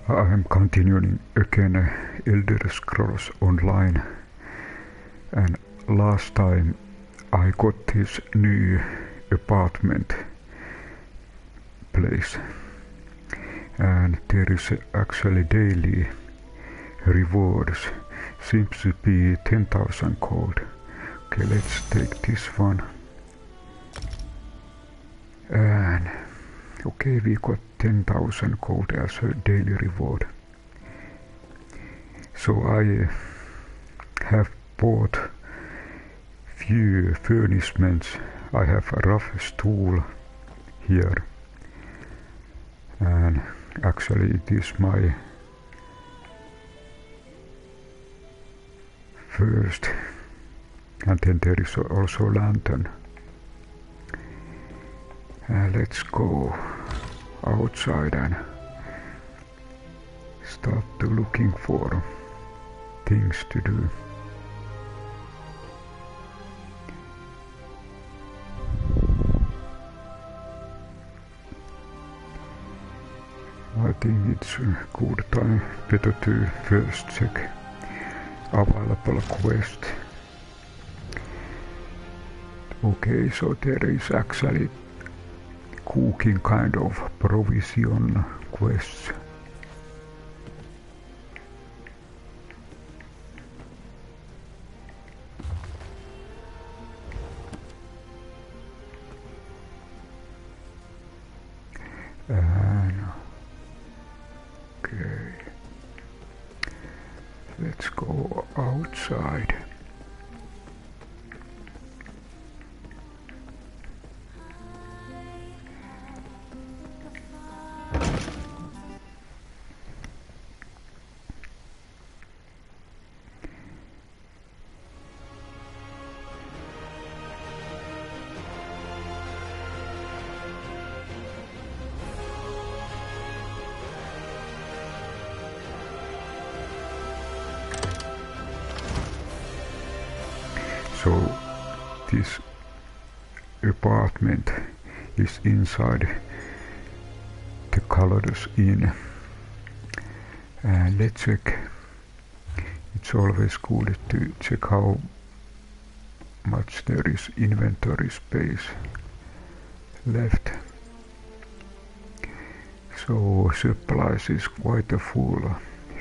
I'm continuing again Elder Scrolls Online, and last time I got this new apartment place, and there is actually daily rewards, seems to be 10,000 gold. Okay, let's take this one, and okay, we got 10,000 gold as a daily reward. So I have bought few furnishments. I have a rough stool here, and actually it is my first, and then there is also lantern. Let's go outside and start to looking for things to do. I think it's a good time, better to first check available quest. Okay, so there is actually cooking kind of provision quests. And okay, let's go outside. So this apartment is inside the Kaladas Inn, and let's check. It's always good to check how much there is inventory space left. So supplies is quite a full,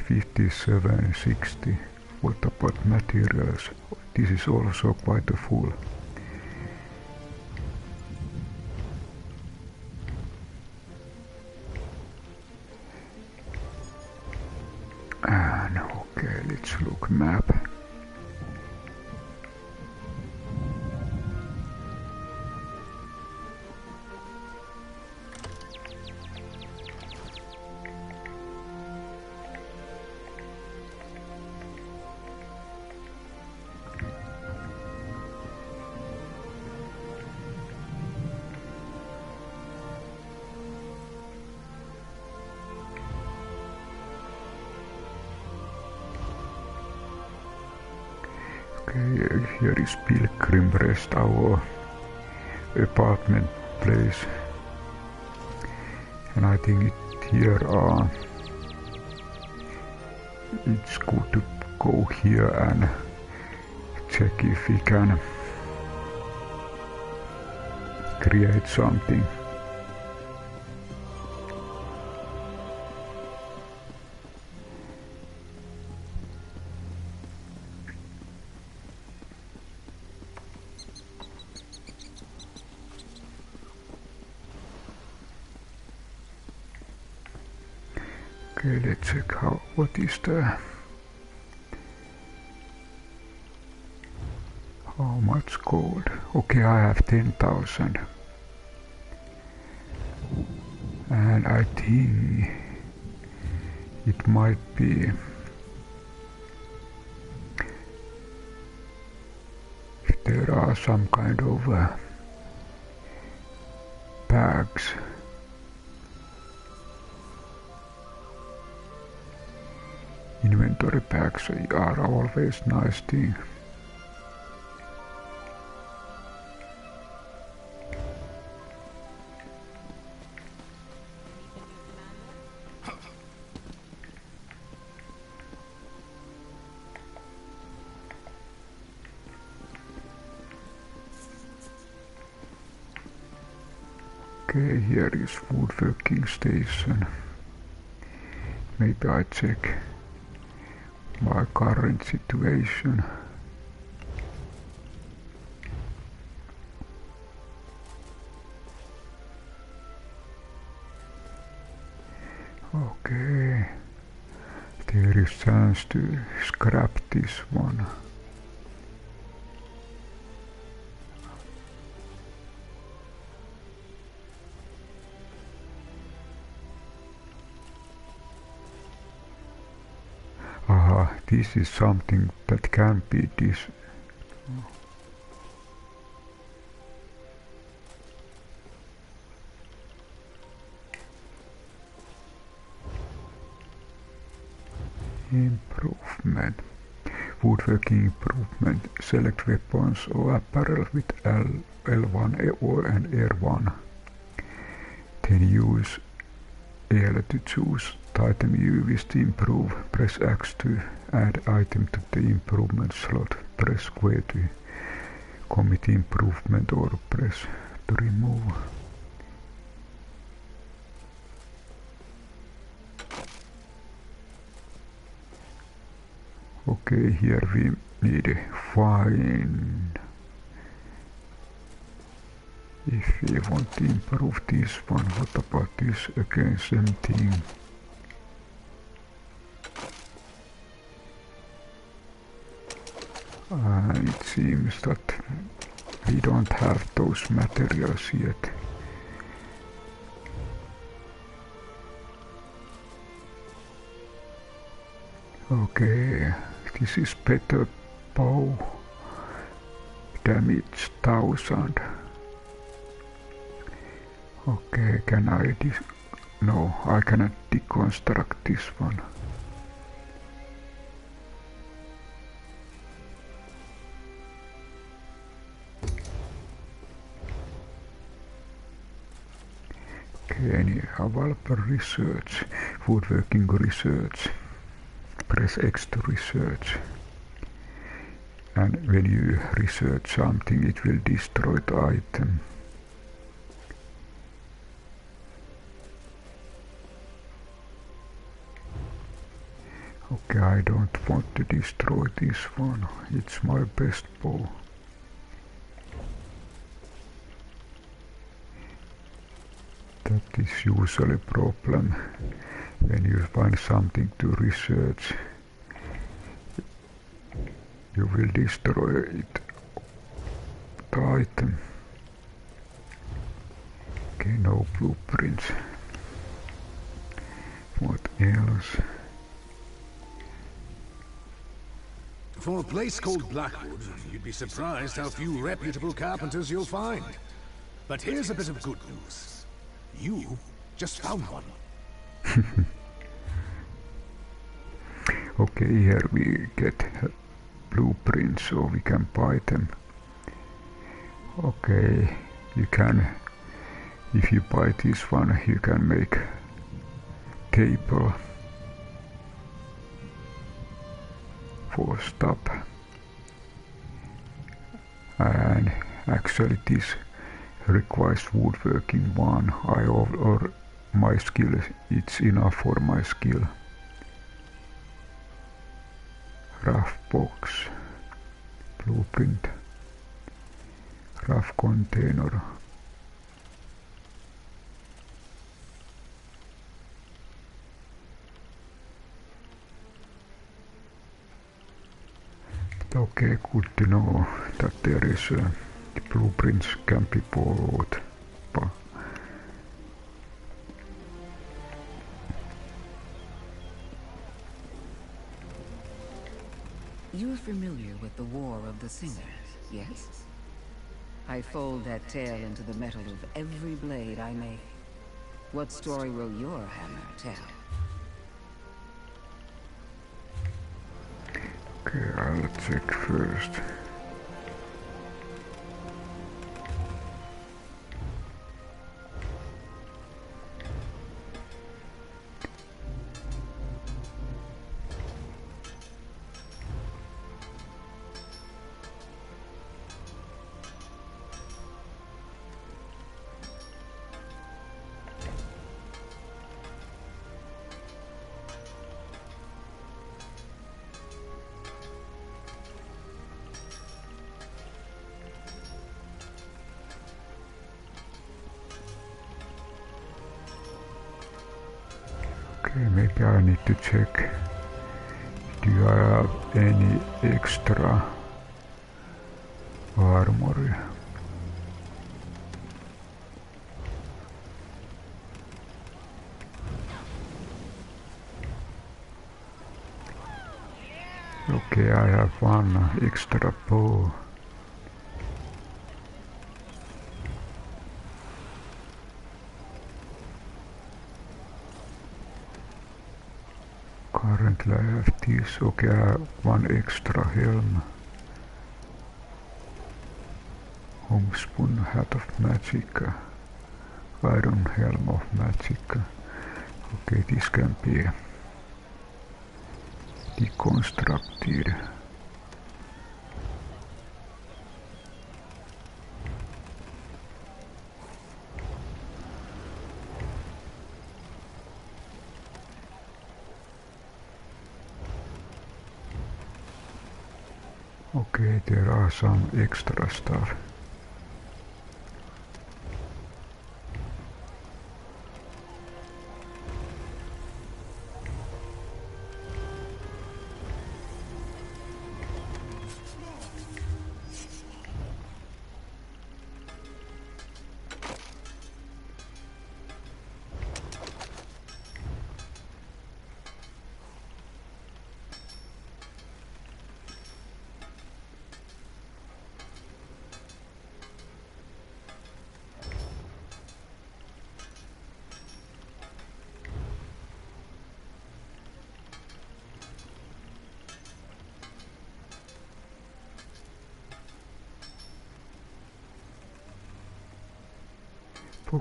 57, 60. What about materials? This is also quite a full. And okay, let's look map. Okay, here is Pilgrim Rest, our apartment place, and I think here it's good to go here and check if we can create something. Okay, let's check what is the, how much gold. Okay, I have 10,000, and I think it might be if there are some kind of bags. Inventory packs are always nice thing. Okay, here is Woodworking Station. Maybe I check my current situation. Okay, there is chance to scrap this one. Aha, this is something that can be improvement. Woodworking improvement. Select weapons or apparel with L1 or and R1. Then use L to choose the item you wish to improve. Press X to add item to the improvement slot. Press Square to commit improvement or press to remove. Okay, here we need a find. If we want to improve this one, what about this again? Same thing. It seems that we don't have those materials yet. Okay, this is better bow. Damage 1000. Okay, can I no, I cannot deconstruct this one. Okay, any available research, woodworking research. Press X to research. And when you research something, it will destroy the item. Okay, I don't want to destroy this one. It's my best bow. That is usually a problem when you find something to research. You will destroy it, the item. Okay, no blueprints. What else? For a place called Blackwood, you'd be surprised how few reputable carpenters you'll find. But here's a bit of good news. You just found one. Okay, here we get blueprints so we can buy them. Okay, you can, if you buy this one, you can make table for stuff. And actually this requires woodworking 1. or my skill, it's enough for my skill. Rough box, blueprint, rough container. Okay, good to know that there is the blueprints can be bought. You're familiar with the War of the Singers, yes? I fold that tale into the metal of every blade I make. What story will your hammer tell? Okay, I'll check first. Okay, maybe I need to check. Do I have any extra armory? Okay, I have one extra bow. Currently I have this. Okay, I have one extra helm. Homespun hat of magic. Iron helm of magic. Okay, this can be deconstructed. Okay, there are some extra stuff.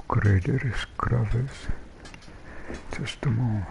Grader's Graves. Just a moment.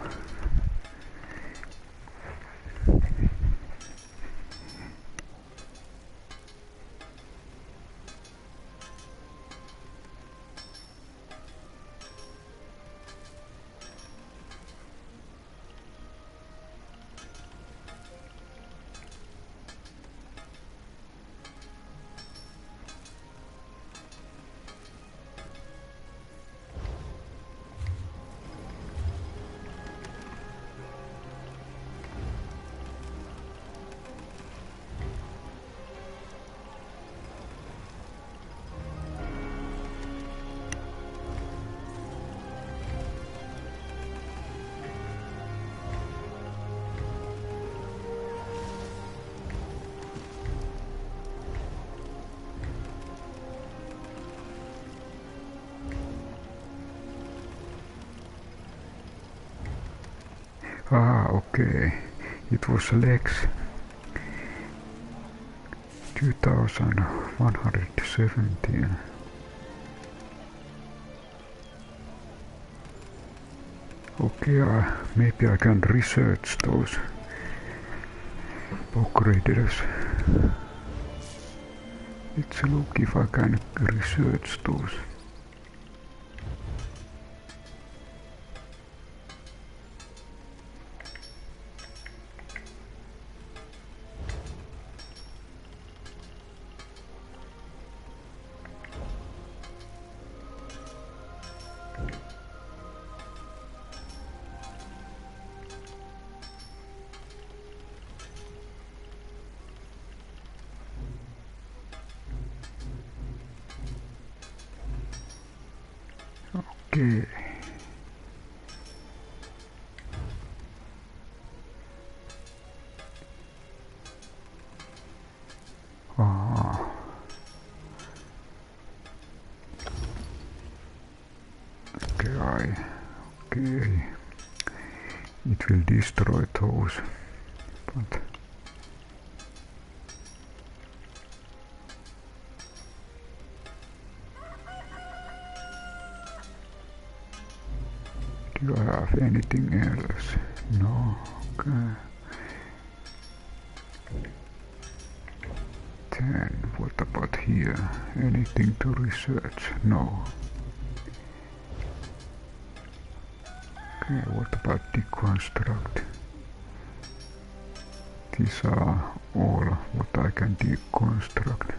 Ah, okay. It was legs. 2117. Okay, maybe I can research those upgraders. Let's look if I can research those. Okay. Okay. It will destroy those, but do I have anything else? No. Okay. Then what about here? Anything to research? No. Okay, what about Deconstruct? These are all what I can deconstruct.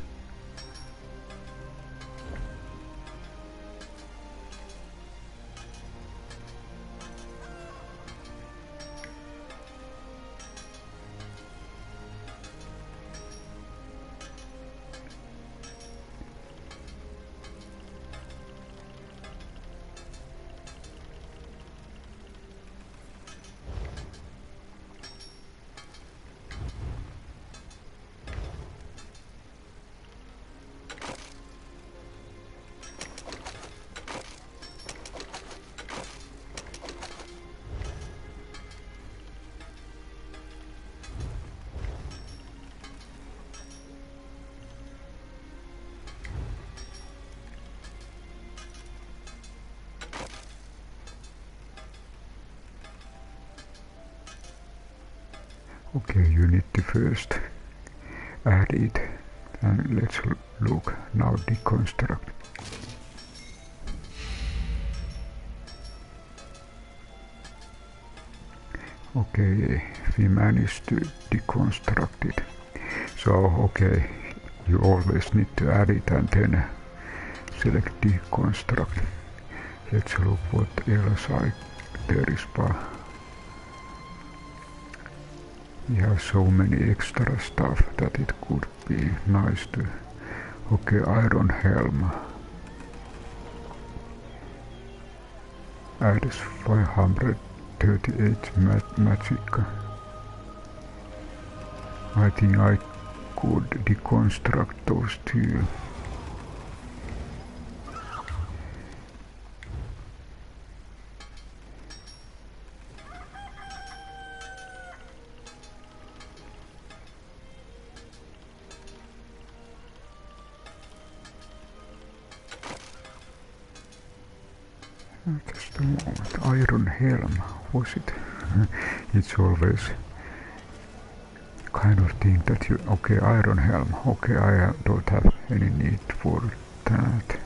Okay, you need to first add it, and let's look now. Deconstruct. Okay, we managed to deconstruct it. So okay, you always need to add it and then select deconstruct. Let's look what else there is. We have so many extra stuff that it could be nice to. Okay, iron helm. Adds 538 magic. I think I could deconstruct those two. Just a moment. Iron helm, was it? It's always kind of thing that you. Okay, iron helm. Okay, I don't have any need for that.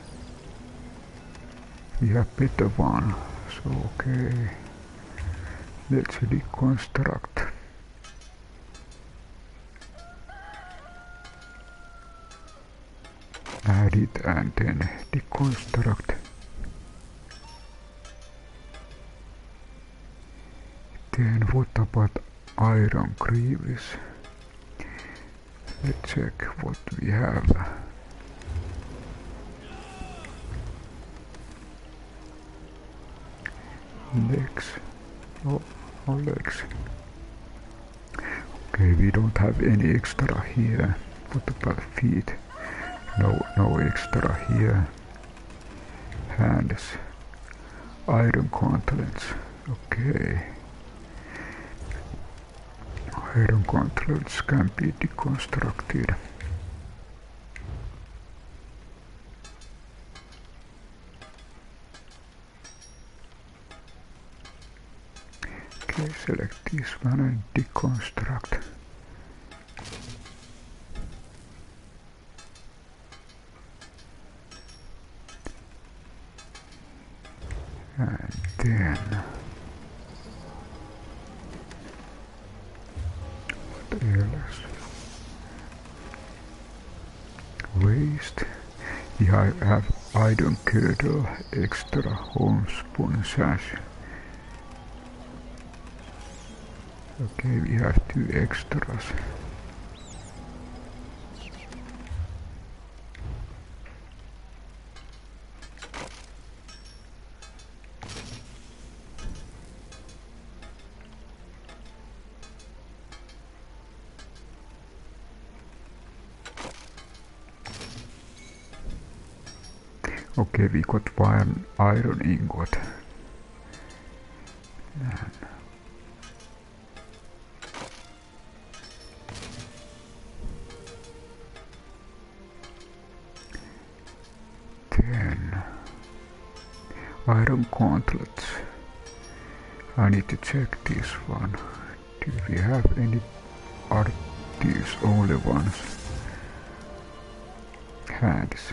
We have better one. So okay, let's deconstruct. Add it and then deconstruct. Then what about iron greaves? Let's check what we have. Legs. Oh, legs. Okay, we don't have any extra here. What about feet? No extra here. Hands. Iron gauntlets. Okay. Iron gauntlets can be deconstructed. Okay, select this one and deconstruct. And then what else? Waste. Yeah, I have iron girdle, extra homespun sash. Okay, we have 2 extras. Okay, we got 1 iron ingot. Then iron gauntlets. I need to check this one. Do we have any? Are these only ones? Hands.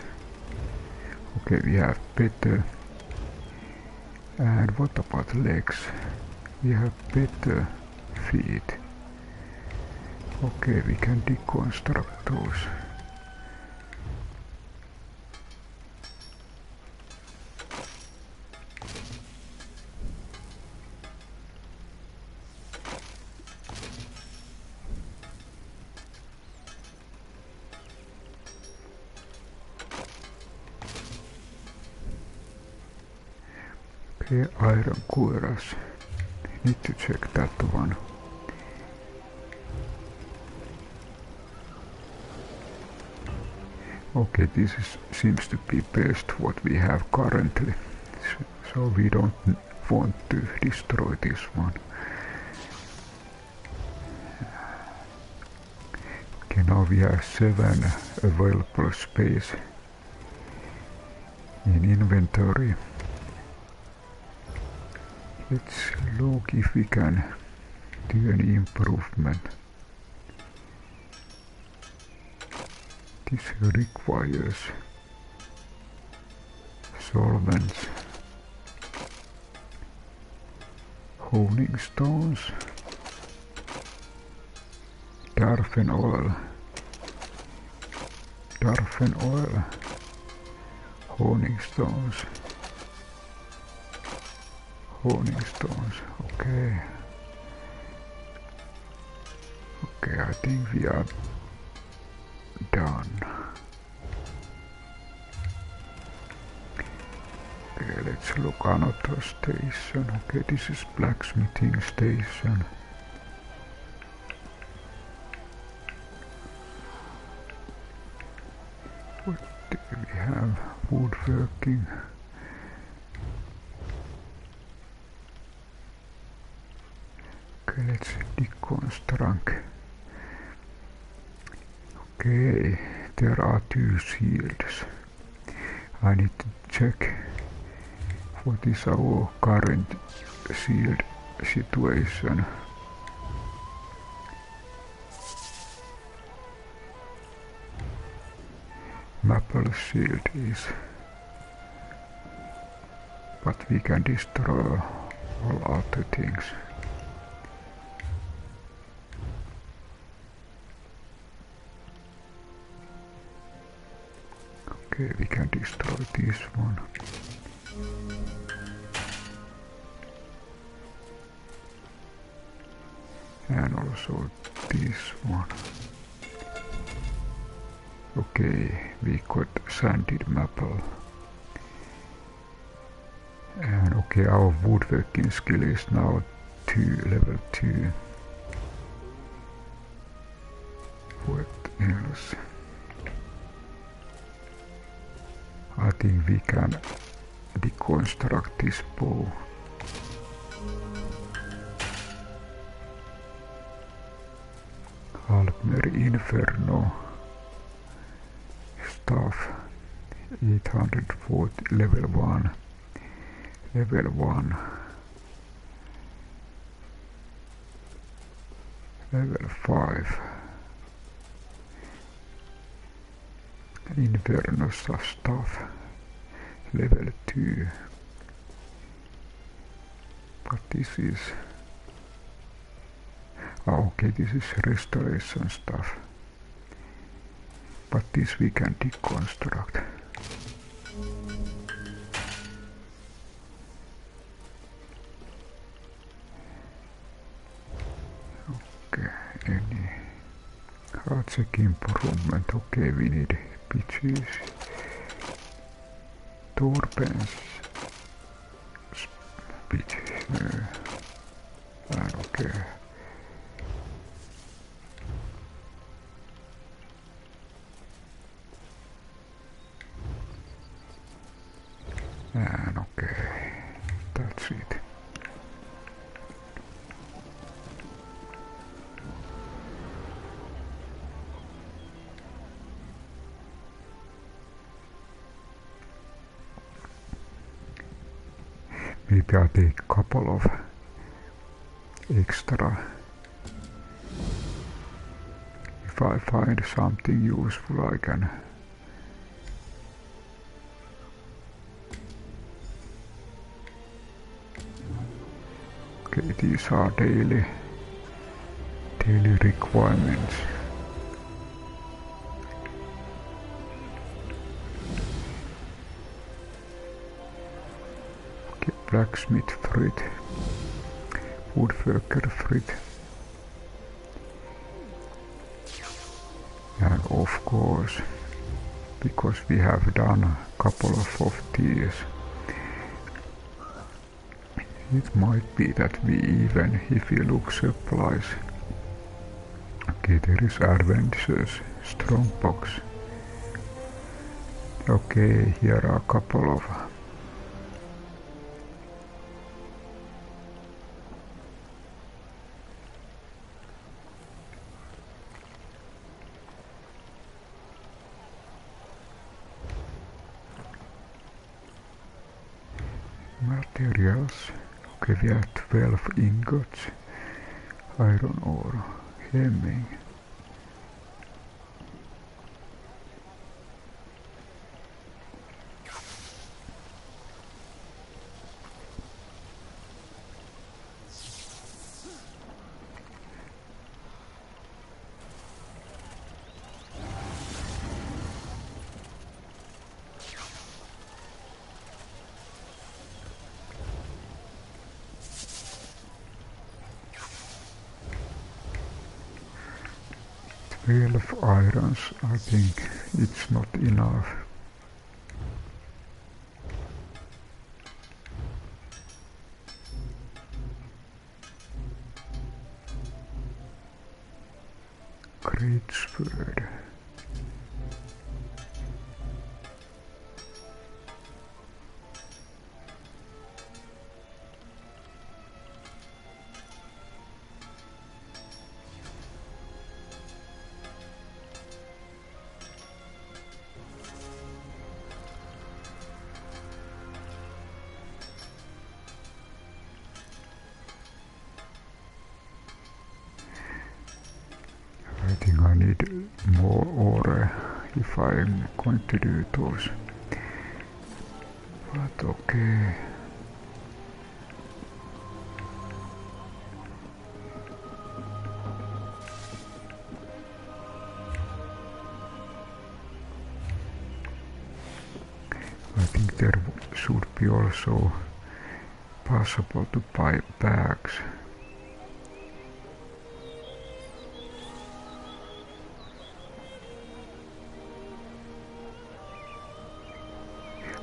Okay, we have better. And what about legs? We have better feet. Okay, we can deconstruct those. Okay, iron cuirass. Need to check that one. Okay, seems to be best what we have currently. So we don't want to destroy this one. Okay, now we have 7 available space in inventory. Let's look if we can do any improvement. This requires solvents, honing stones, darfen oil, honing stones, okay. Okay, I think we are done. Okay, let's look another station. Okay, this is Blacksmithin Station. What do we have? Woodworking. Okay, let's deconstruct. Okay, there are 2 shields. I need to check what is our current shield situation. Maple shield is, but we can destroy all other things. Okay, we can destroy this one. And also this one. Okay, we got sanded maple. And okay, our woodworking skill is now level 2. What else? I think we can deconstruct this bow. Alpner Inferno stuff 840 level 1. Level 5. Inferno stuff level 2. But this is okay, this is restoration stuff. But this we can deconstruct. Okay, any hard-check improvement. Okay, we need pitches, torpens, pitches, okay. And okay, that's it. Maybe I take a couple of extra. If I find something useful, I can. Okay, these are daily requirements. Okay, blacksmith Writ, woodworker Writ, and of course, because we have done a couple of these, it might be that we even, if we look supplies, okay, there is adventures, strongbox. Okay, here are a couple of materials. Okay, we have 12 ingots, iron ore, hemming. 12 irons, I think it's not enough. Great sword. I think I need more ore if I'm going to do those. But okay. I think there should be also possible to buy bags.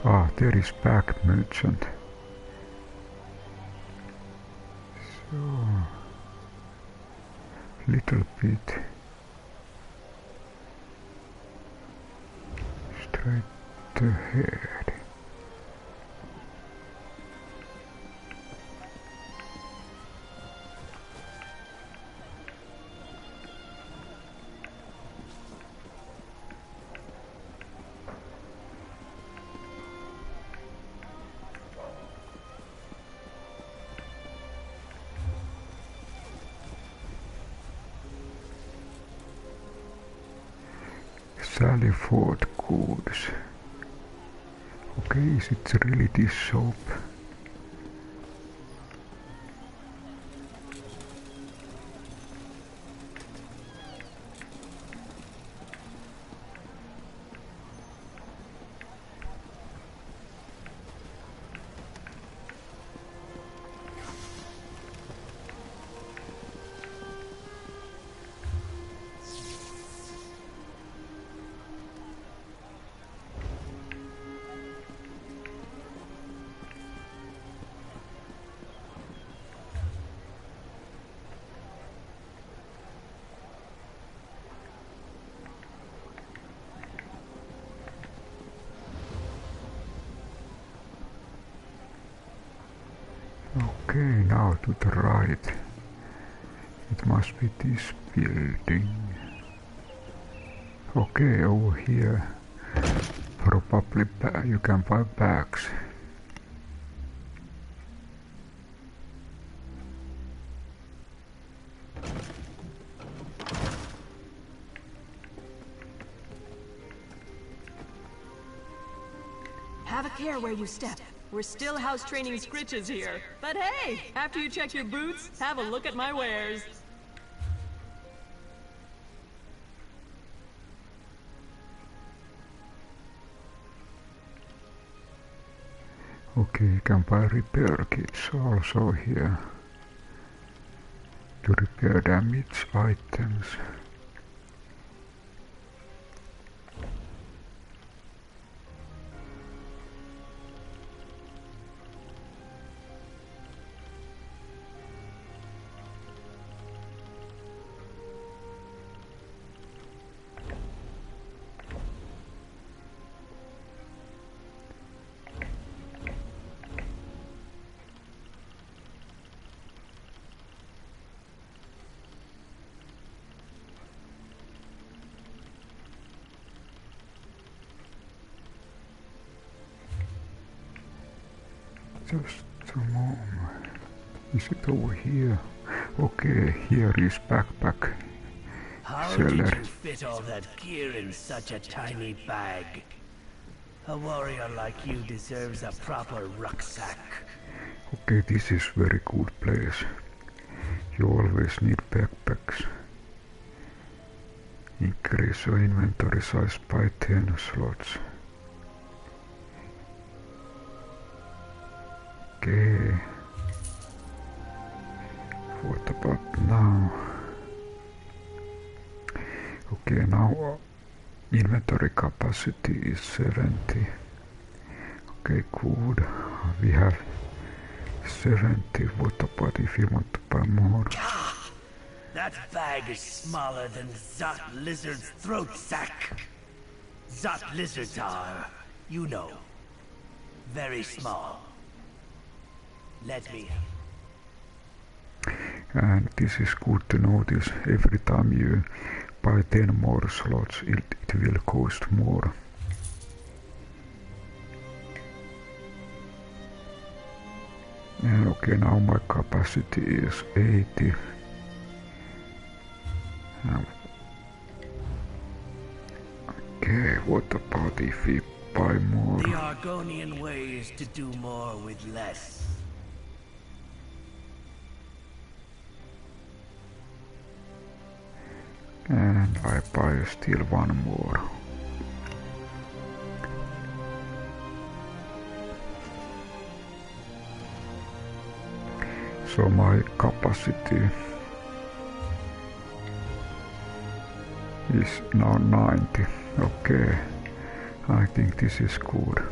Ah, there is bag merchant. So, little bit straight ahead. Sally Ford goods. Okay, is it really this soap? Okay, now to the right. It must be this building. Okay, over here. Probably you can buy bags. Have a care where you step. We're still house training scritches here. But hey, after you check your boots, have a look at my wares. Okay, you can buy repair kits also here to repair damaged items. Just a moment. Is it over here? Okay, here is backpack How seller. did you fit all that gear in such a tiny bag? A warrior like you deserves a proper rucksack. Okay, this is very good place. You always need backpacks. Increase your inventory size by 10 slots. Okay. What about now? Okay, now inventory capacity is 70. Okay, good. We have 70. What about if you want to buy more? That bag is smaller than Zot Lizard's throat sack. Zot Lizards are, you know, very small. Let me. And this is good to notice. Every time you buy 10 more slots, it will cost more. And okay, now my capacity is 80. Okay, what about if we buy more? The Argonian way is to do more with less. And I buy still one more. So my capacity is now 90. Okay, I think this is good.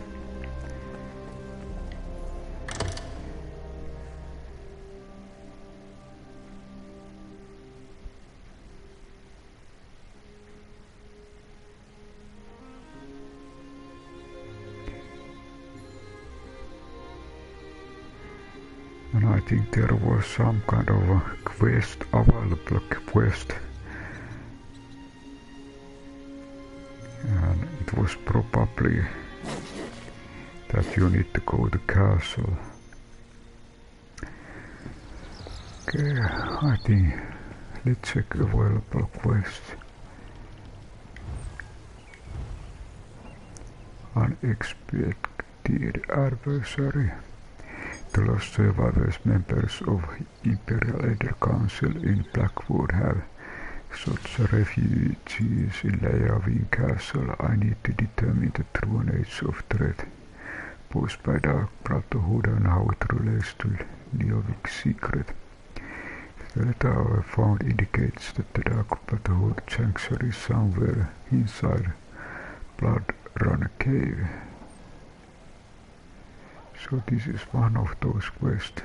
And I think there was some kind of a quest, available quest. And it was probably that you need to go to castle. Okay, I think let's check available quest. Unexpected adversary. The lost survivors, members of Imperial Elder Council in Blackwood, have sought refugees in Leyawiin Castle. I need to determine the true nature of threat posed by Dark Brotherhood and how it relates to Leyawiin's secret. The letter I found indicates that the Dark Brotherhood sanctuary is somewhere inside Bloodrun Cave. So this is one of those quests.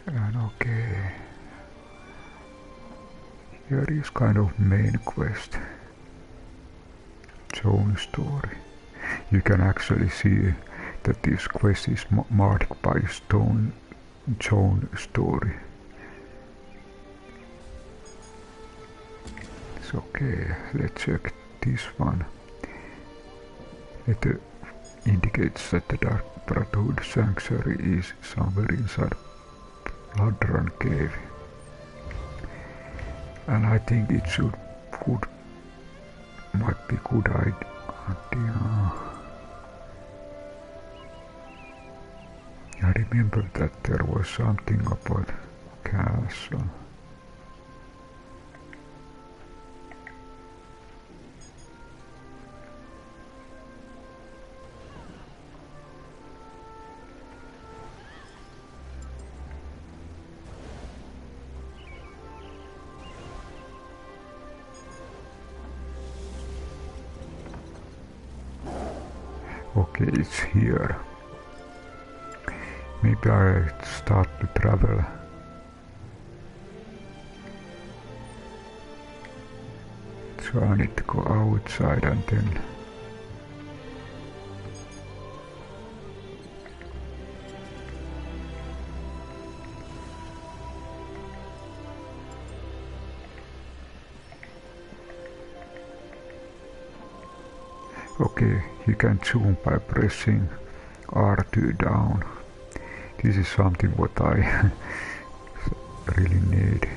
And okay. Here is kind of main quest. Zone story. You can actually see that this quest is marked by zone story. It's okay, let's check this one. It indicates that the Dark Brotherhood sanctuary is somewhere inside Bloodrun Cave. And I think it might be good idea. I remember that there was something about castle. Okay, it's here. Maybe I start to travel. So I need to go outside and then okay, you can zoom by pressing R2 down. This is something what I really need.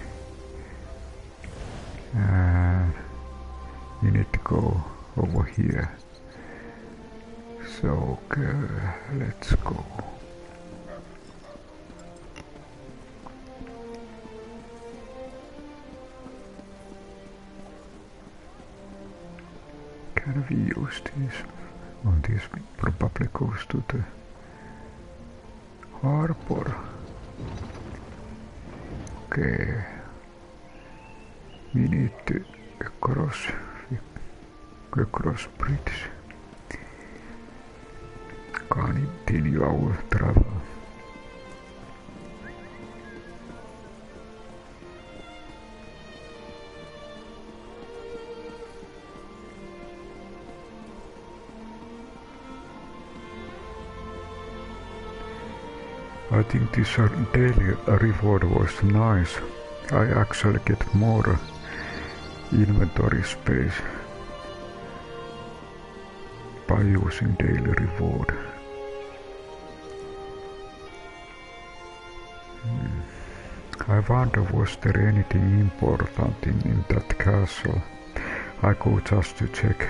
And you need to go over here. So okay, let's go. And we use this. And this probably goes to the harbor. Okay. We need to cross bridge. Continue our travel. I think this daily reward was nice. I actually get more inventory space by using daily reward. I wonder, was there anything important in that castle? I go just to check.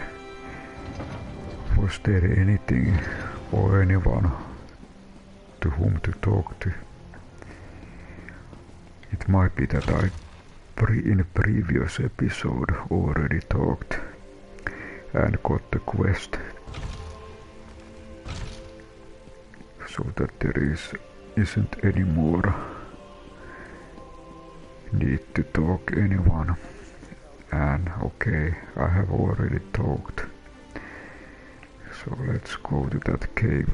Was there anything or anyone to whom to talk to? It might be that I in a previous episode already talked and got the quest, so that there isn't any more need to talk anyone. And okay, I have already talked, so let's go to that cave.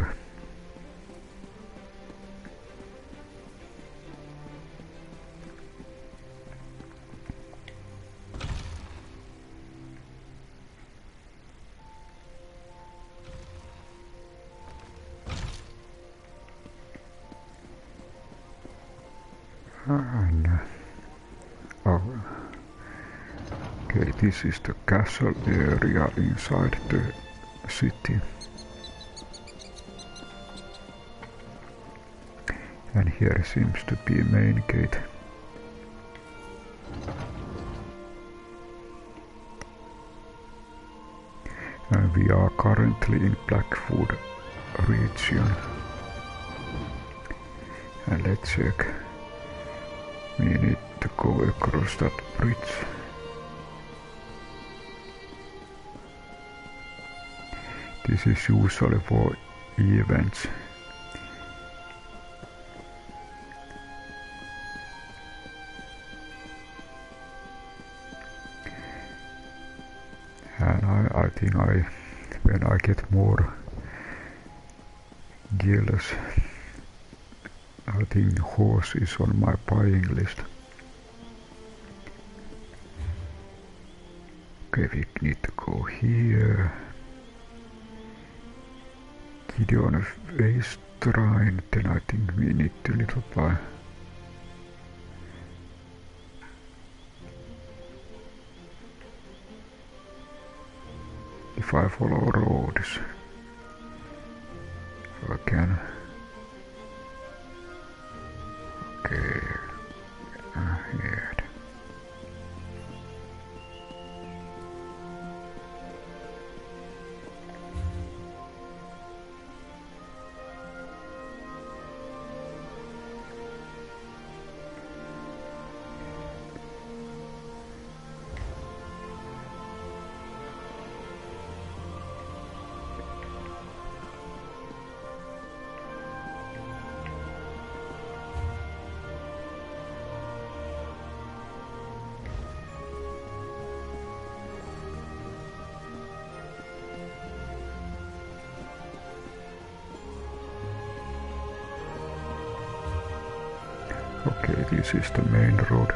And okay, this is the castle area inside the city. And here seems to be a main gate. And we are currently in Blackwood region. And let's check. We need to go across that bridge. This is usually for events. And I think when I get more gills, I think horse is on my buying list. Okay, we need to go here. Gideon Face Shrine, then I think we need to little buy. If I follow roads, I can. Okay, ahead. Okay, this is the main road.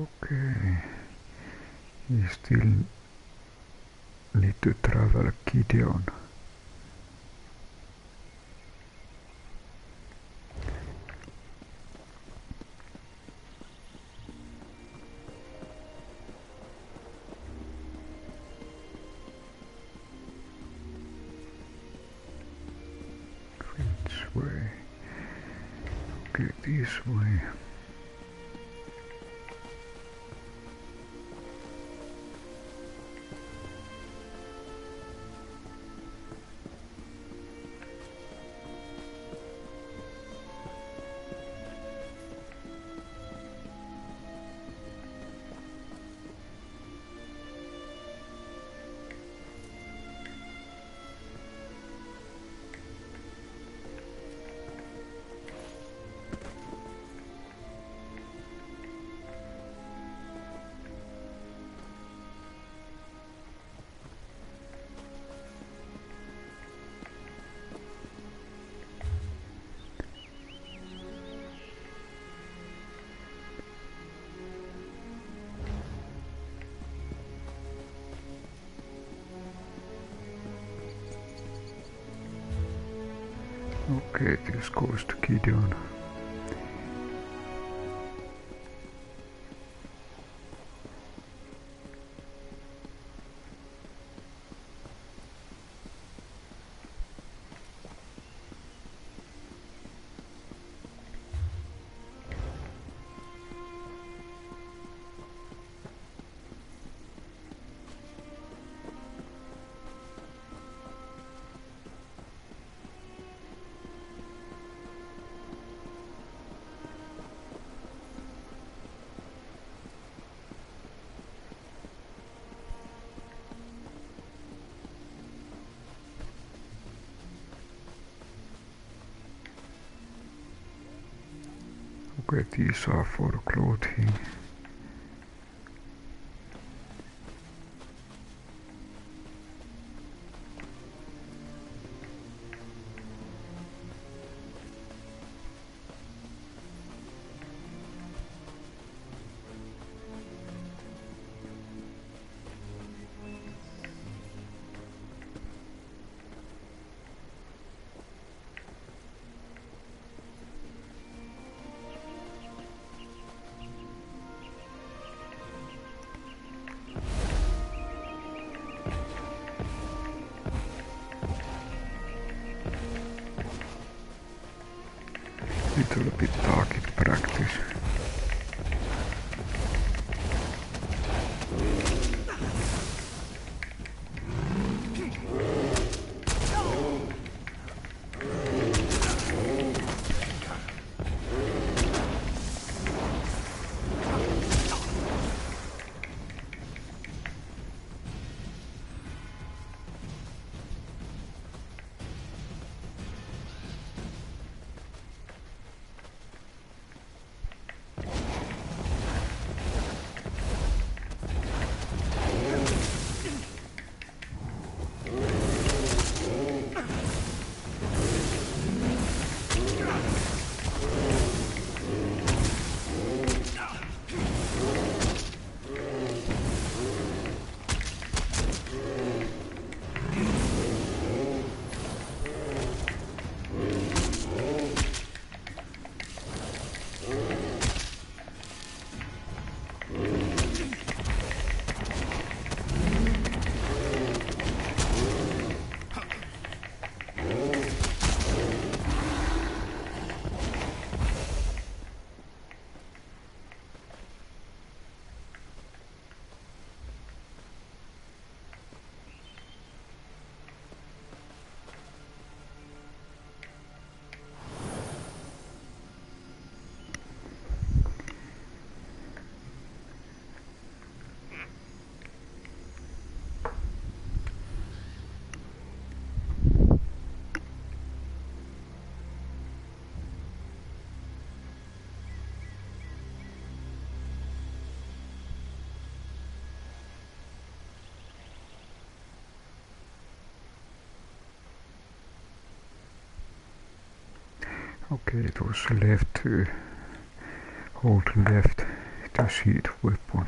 Okay. We still need to travel Gideon. Which way? Okay, this way. Okay, this goes to Gideon. Okay, these are for clothing. Little bit target practice. Okay, it was left to hold left the sheath weapon.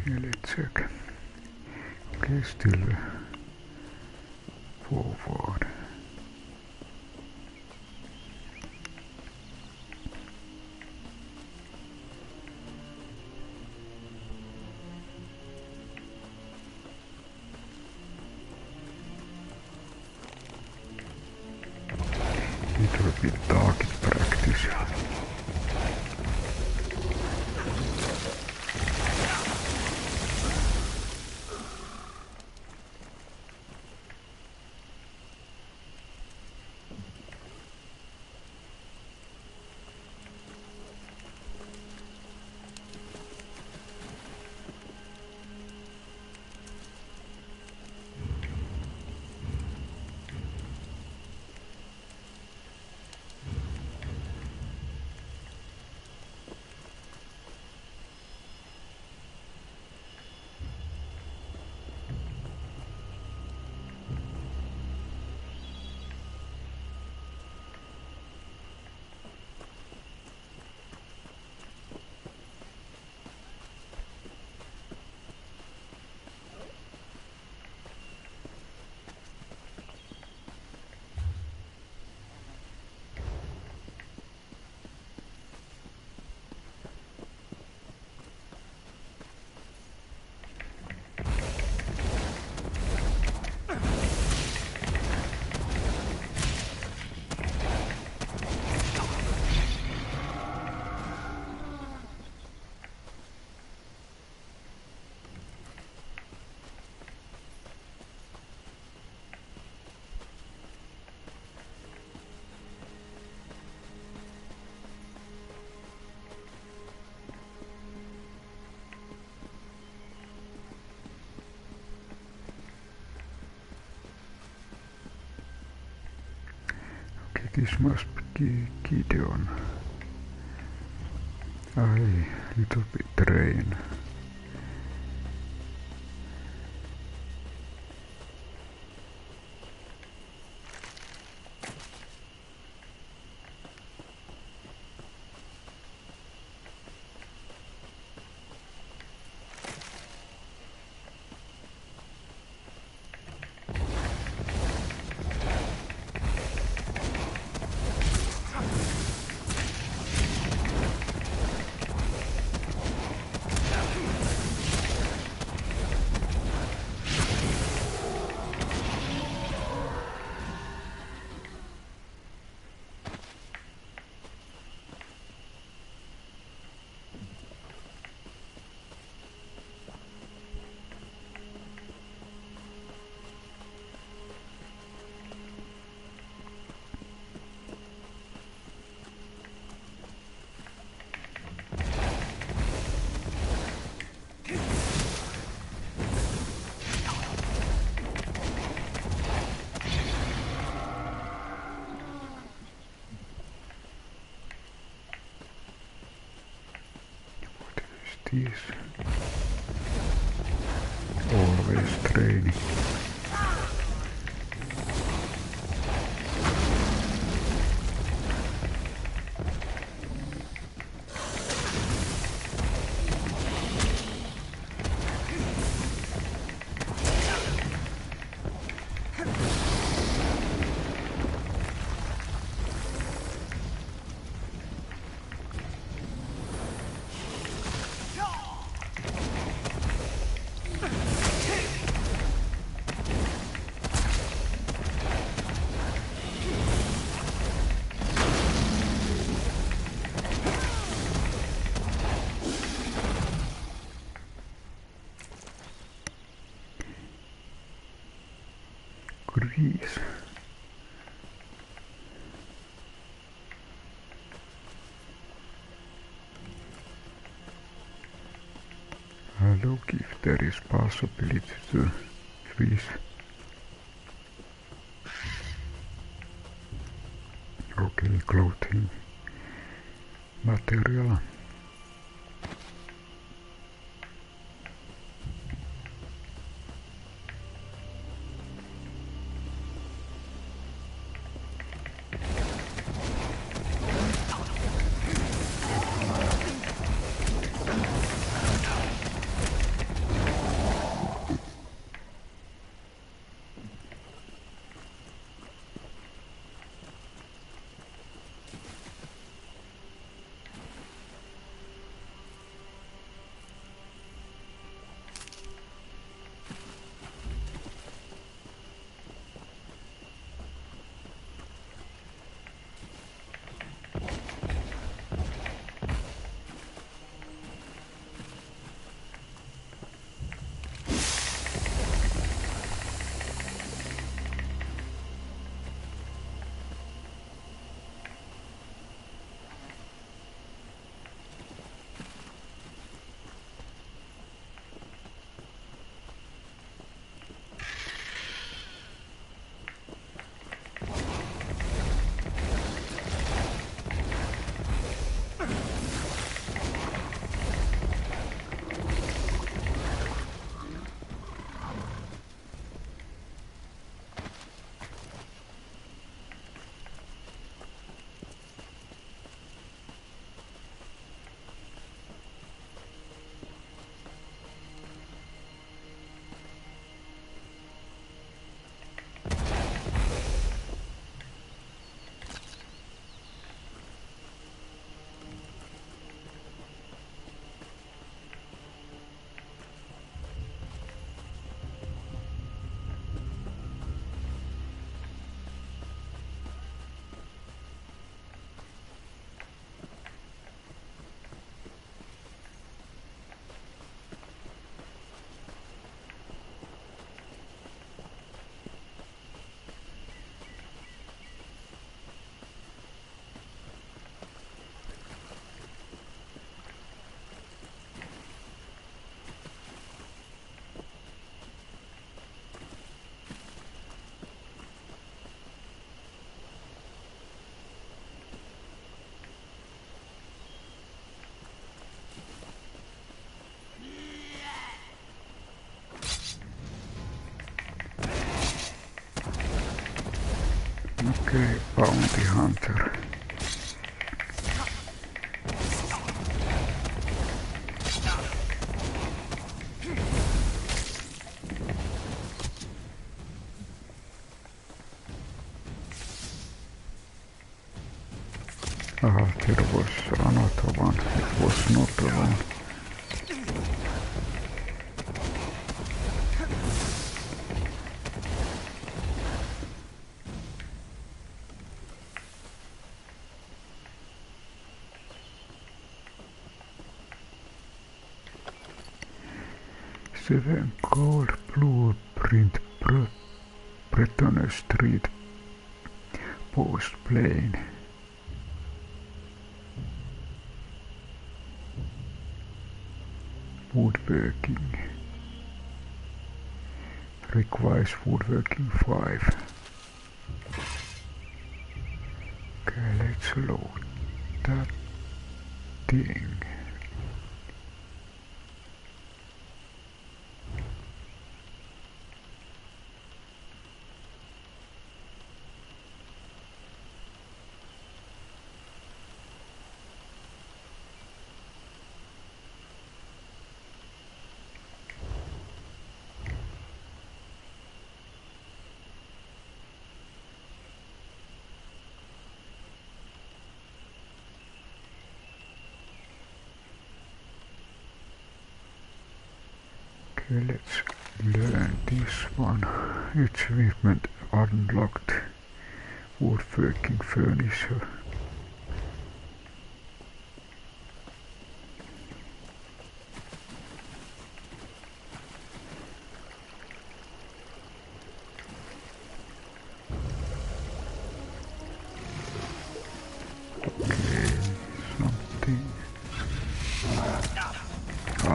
Let's check. Okay, still forward. It will be target practice. This must be Gideon. Little bit rain. This always training. keys. Look if there is possibility to fish. Okay, clothing material. Okay, bounty hunter. Ah, there was another one. It was not the one. Seven gold blueprint Breton Street post plane. Woodworking. Requires woodworking 5. Okay, let's load that thing. Okay, let's learn this one. Achievement unlocked. Woodworking Furnisher.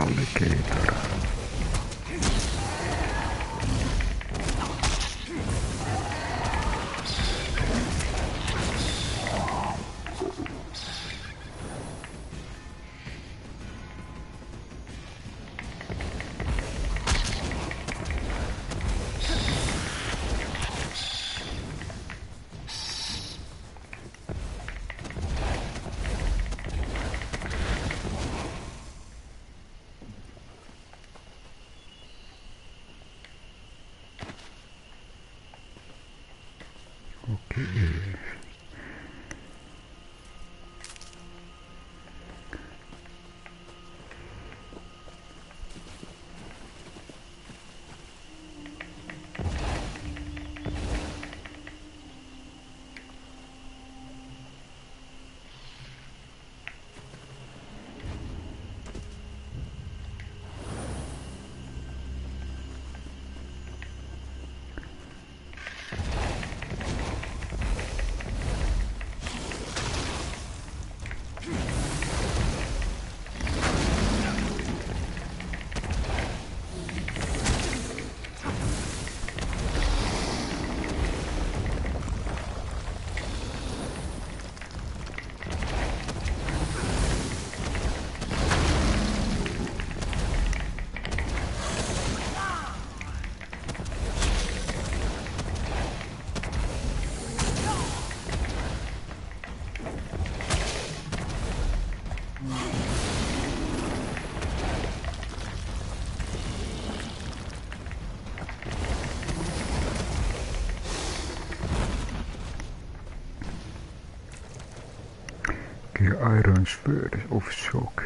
alligator. Iron Sword of Shock.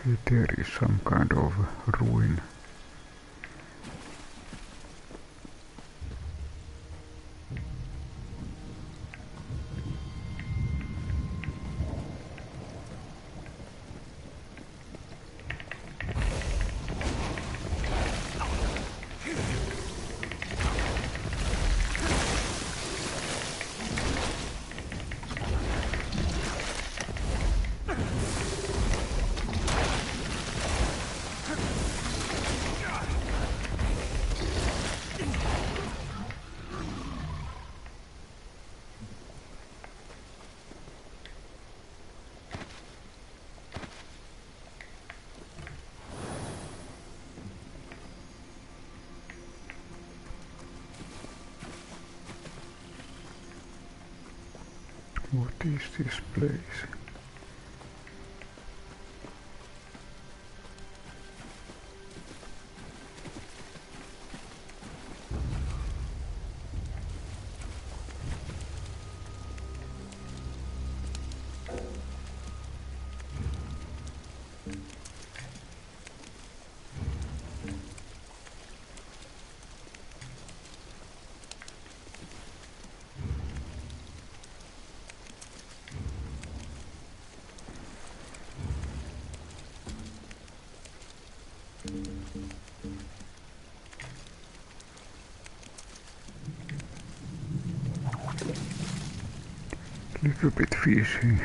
Okay, there is some kind of ruin. What is this place? Little bit fishing.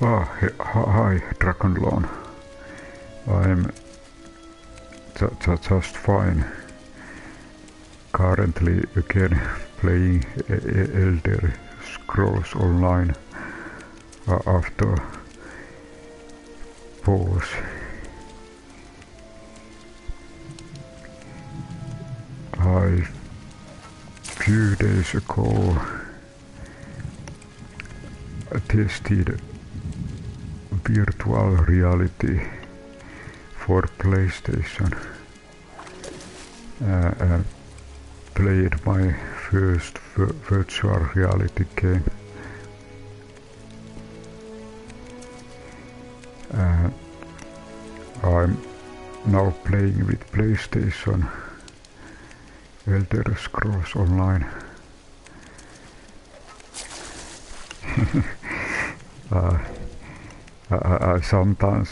Hi, Dragon Lawn. I'm just fine. Currently again playing Elder Scrolls Online after pause. I few days ago tested virtual reality for PlayStation and played my first virtual reality game. I'm now playing with PlayStation Elder Scrolls Online. I sometimes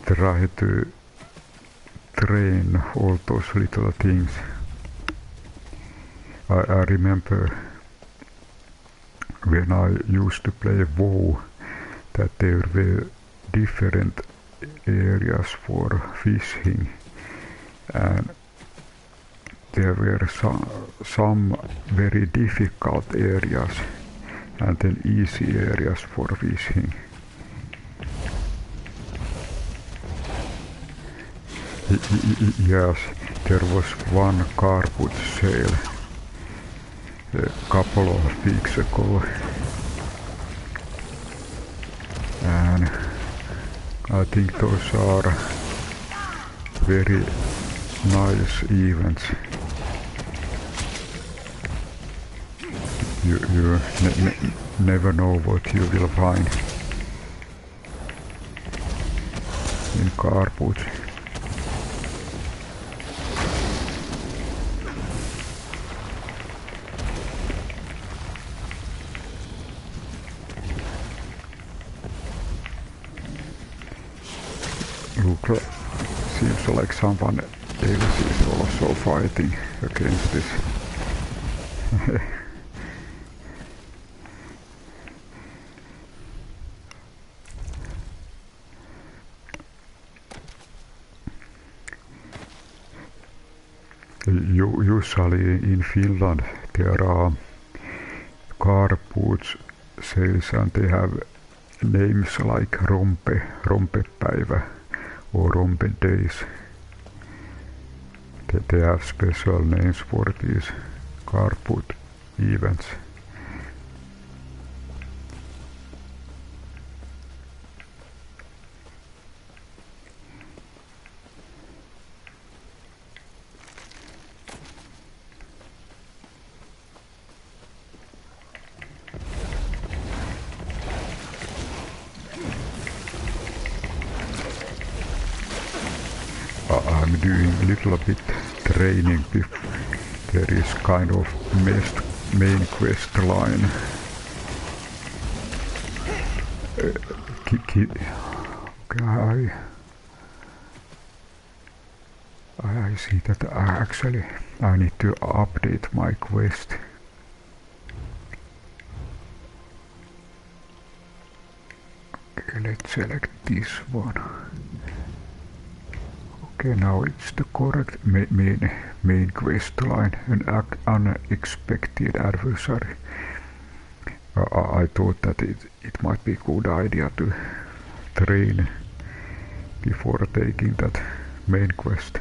try to train all those little things. I remember when I used to play WoW that there were different areas for fishing, and there were some very difficult areas and then easy areas for fishing. Yes, there was one carpet sale a couple of weeks ago, and I think those are very nice events. You never know what you will find in carpet. Seems like someone else is also fighting against this. Usually in Finland there are car boots sales and they have names like Rompepäivä or Rompe Days. They have special names for these car boot events. I'm doing a little bit training before there is kind of main quest line. Okay, I see that actually I need to update my quest. Okay, let's select this one. Okay, now it's the correct main quest line, an unexpected adversary. I thought that it might be a good idea to train before taking that main quest.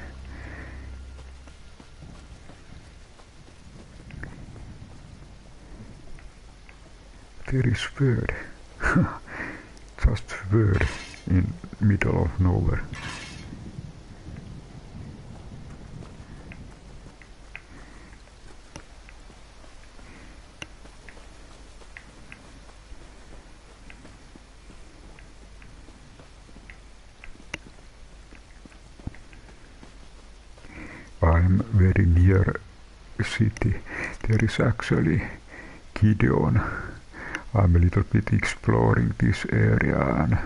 There is word. Just word in middle of nowhere. I'm very near city. There is actually Gideon. I'm a little bit exploring this area and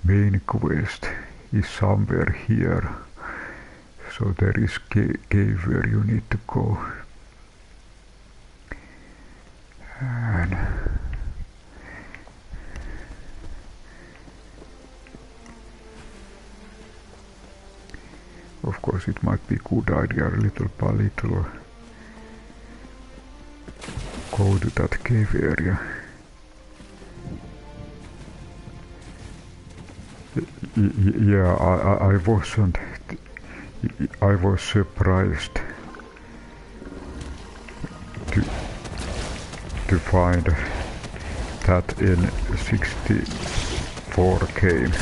main quest is somewhere here. So there is cave where you need to go. And of course it might be good idea little by little go to that cave area. Yeah, I wasn't. I was surprised to find that in 64 game.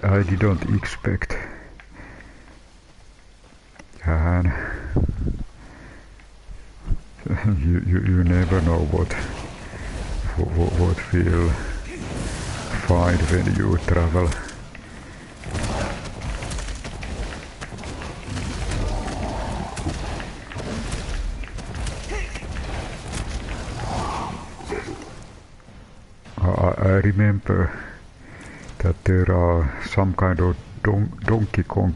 I didn't expect, and you never know what we'll find when you travel. I remember that there are some kind of Donkey Kong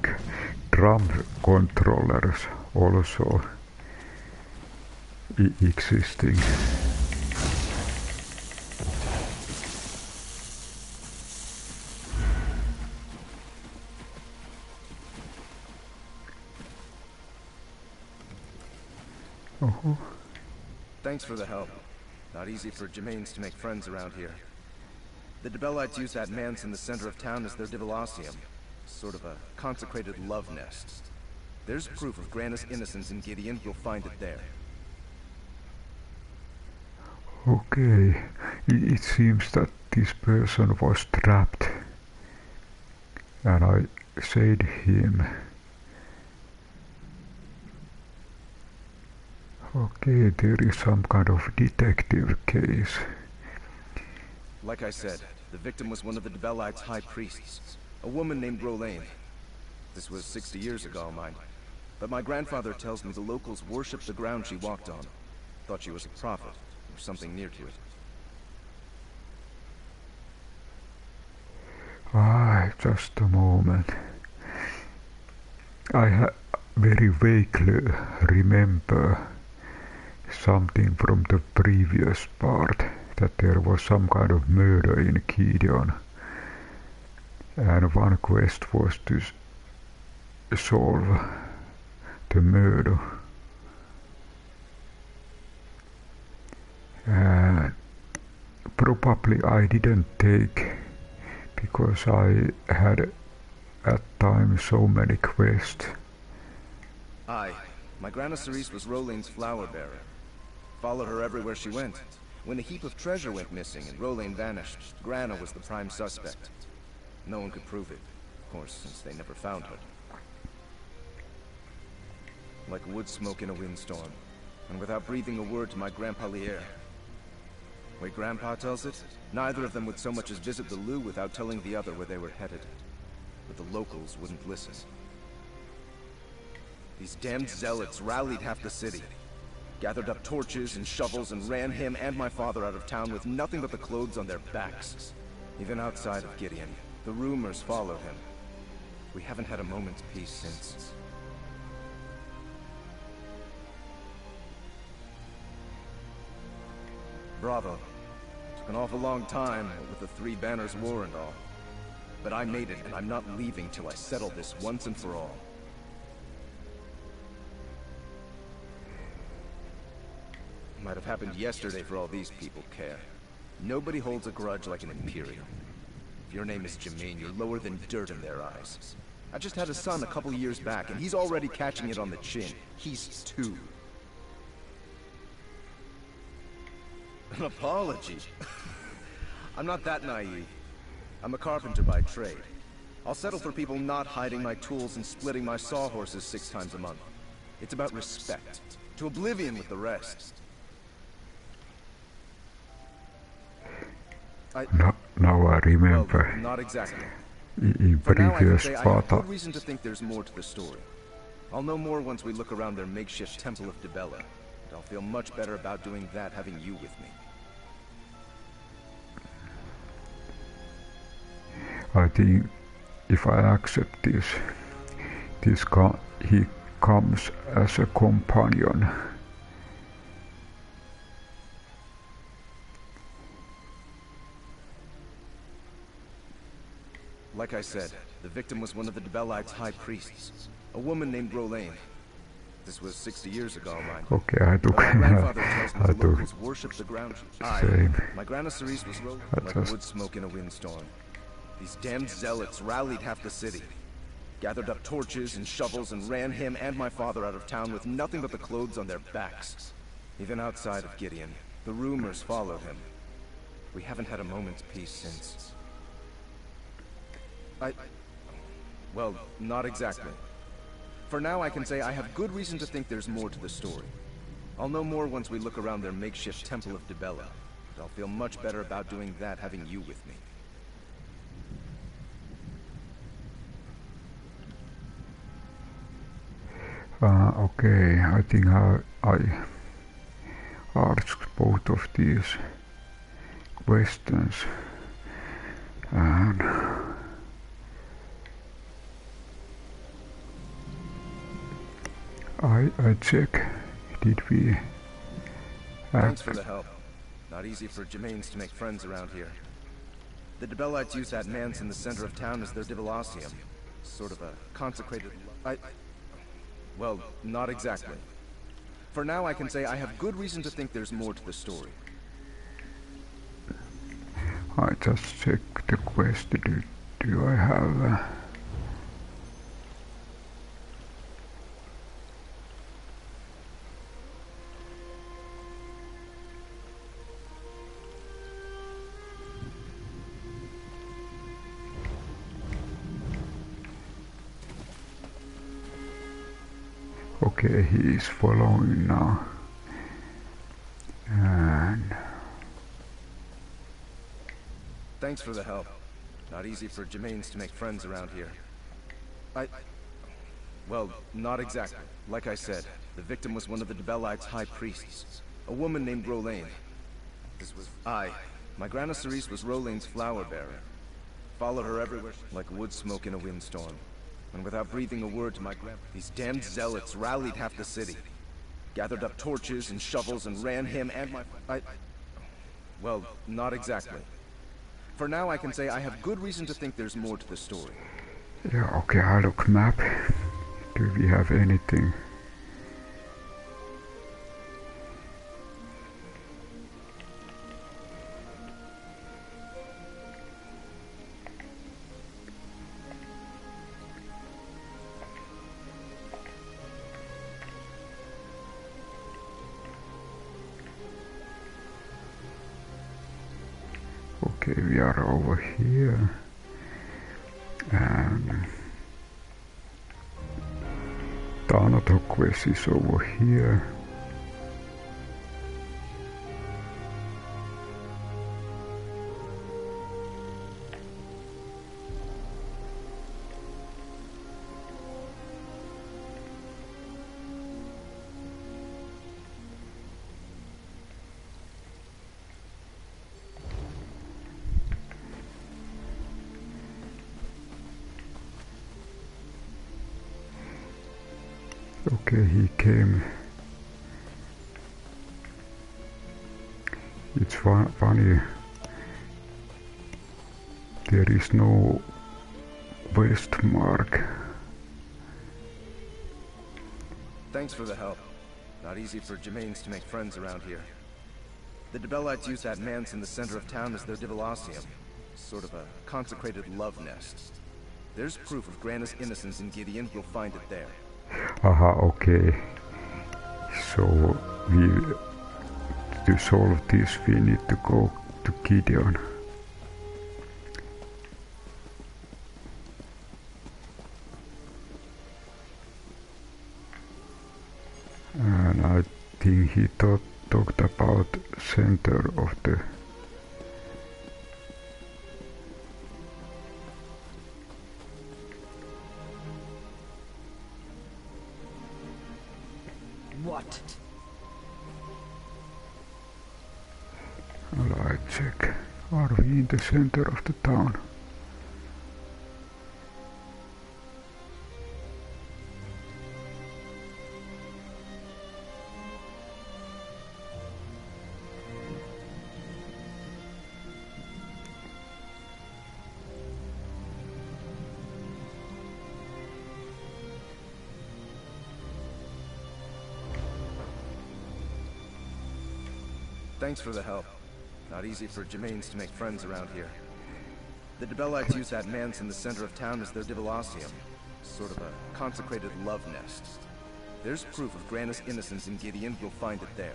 drum controllers also existing. Oh. Thanks for the help. Not easy for Gemains to make friends around here. The Dibellites use that manse in the center of town as their Divelosium. Sort of a consecrated love nest. There's proof of Grandis' innocence in Gideon. You'll find it there. Okay. It seems that this person was trapped. And I saved him. Okay, there is some kind of detective case. Like I said, the victim was one of the Dibellites' high priests, a woman named Rolayne. This was 60 years ago, mind. But my grandfather tells me the locals worshipped the ground she walked on. Thought she was a prophet, or something near to it. Just a moment. I very vaguely remember something from the previous part, that there was some kind of murder in Gideon, and one quest was to solve the murder. And probably I didn't take, because I had at times so many quests. Aye, my Grandma Cerise was Rolayne's flower bearer. Followed her everywhere she went. When a heap of treasure went missing and Rolayne vanished, Grana was the prime suspect. No one could prove it, of course, since they never found her. Like wood smoke in a windstorm, and without breathing a word to my Grandpa Lier. Way Grandpa tells it, neither of them would so much as visit the Lou without telling the other where they were headed. But the locals wouldn't listen. These damned zealots rallied half the city. Gathered up torches and shovels and ran him and my father out of town with nothing but the clothes on their backs. Even outside of Gideon, the rumors followed him. We haven't had a moment's peace since. Bravo. Took an awful long time, with the Three Banners War and all. But I made it, and I'm not leaving till I settle this once and for all. Might have happened yesterday for all these people care. Nobody holds a grudge like an Imperial. If your name is Gemain, you're lower than dirt in their eyes. I just had a son a couple years back, and he's already catching it on the chin. He's 2. An apology? I'm not that naive. I'm a carpenter by trade. I'll settle for people not hiding my tools and splitting my sawhorses 6 times a month. It's about respect. To oblivion with the rest. Now I remember. Well, not exactly. In For now, I can previous say I have part, good reason to think there's more to the story. I'll know more once we look around their makeshift temple of Dibella. And I'll feel much better about doing that having you with me. I think if I accept this, he comes as a companion. Like I said, the victim was one of the Dibellites' high priests, a woman named Rolayne. This was 60 years ago, mind. Okay, I took My grandfather tells me the locals worship the ground. same. My Granaceries was rolled like wood smoke in a windstorm. These damned zealots rallied half the city, gathered up torches and shovels and ran him and my father out of town with nothing but the clothes on their backs. Even outside of Gideon, the rumors followed him. We haven't had a moment's peace since. Well, not exactly. For now, I can say I have good reason to think there's more to the story. I'll know more once we look around their makeshift temple of Dibella. And I'll feel much better about doing that having you with me. Okay, I think I asked both of these questions, and I check. Did we? Thanks for the help. Not easy for Gemains to make friends around here. The Dibellites use that manse in the center of town as their Dibellasium. Sort of a consecrated... Well, not exactly. For now, I can say I have good reason to think there's more to the story. I just checked the quest. Do I have... Okay, he is following now. And... Thanks for the help. Not easy for Gemains to make friends around here. Well, not exactly. Like I said, the victim was one of the Dibellites' high priests, a woman named Rolayne. This was... My Granaceries was Rolayne's flower bearer. Followed her everywhere like wood smoke in a windstorm. And without breathing a word to my these damned zealots rallied half the city. Gathered up torches and shovels and ran him and my... Well, not exactly. For now, I can say I have good reason to think there's more to the story. Yeah, okay, I look map. Do we have anything? Okay, we are over here, and Thanato quest is over here. Okay, he came. It's funny. There is no west mark. Thanks for the help. Not easy for Gemains to make friends around here. The Dibellites use that manse in the center of town as their Dibellasium. Sort of a consecrated love nest. There's proof of Grandis' innocence in Gideon. You'll find it there. Aha, okay. So to solve this we need to go to Gideon. And I think he talked about center of the What? light check. Are we in the center of the town? Thanks for the help. Not easy for Gemains to make friends around here. The Dibellites use that manse in the center of town as their Dibellasium. Sort of a consecrated love nest. There's proof of Grandis' innocence in Gideon. You'll find it there.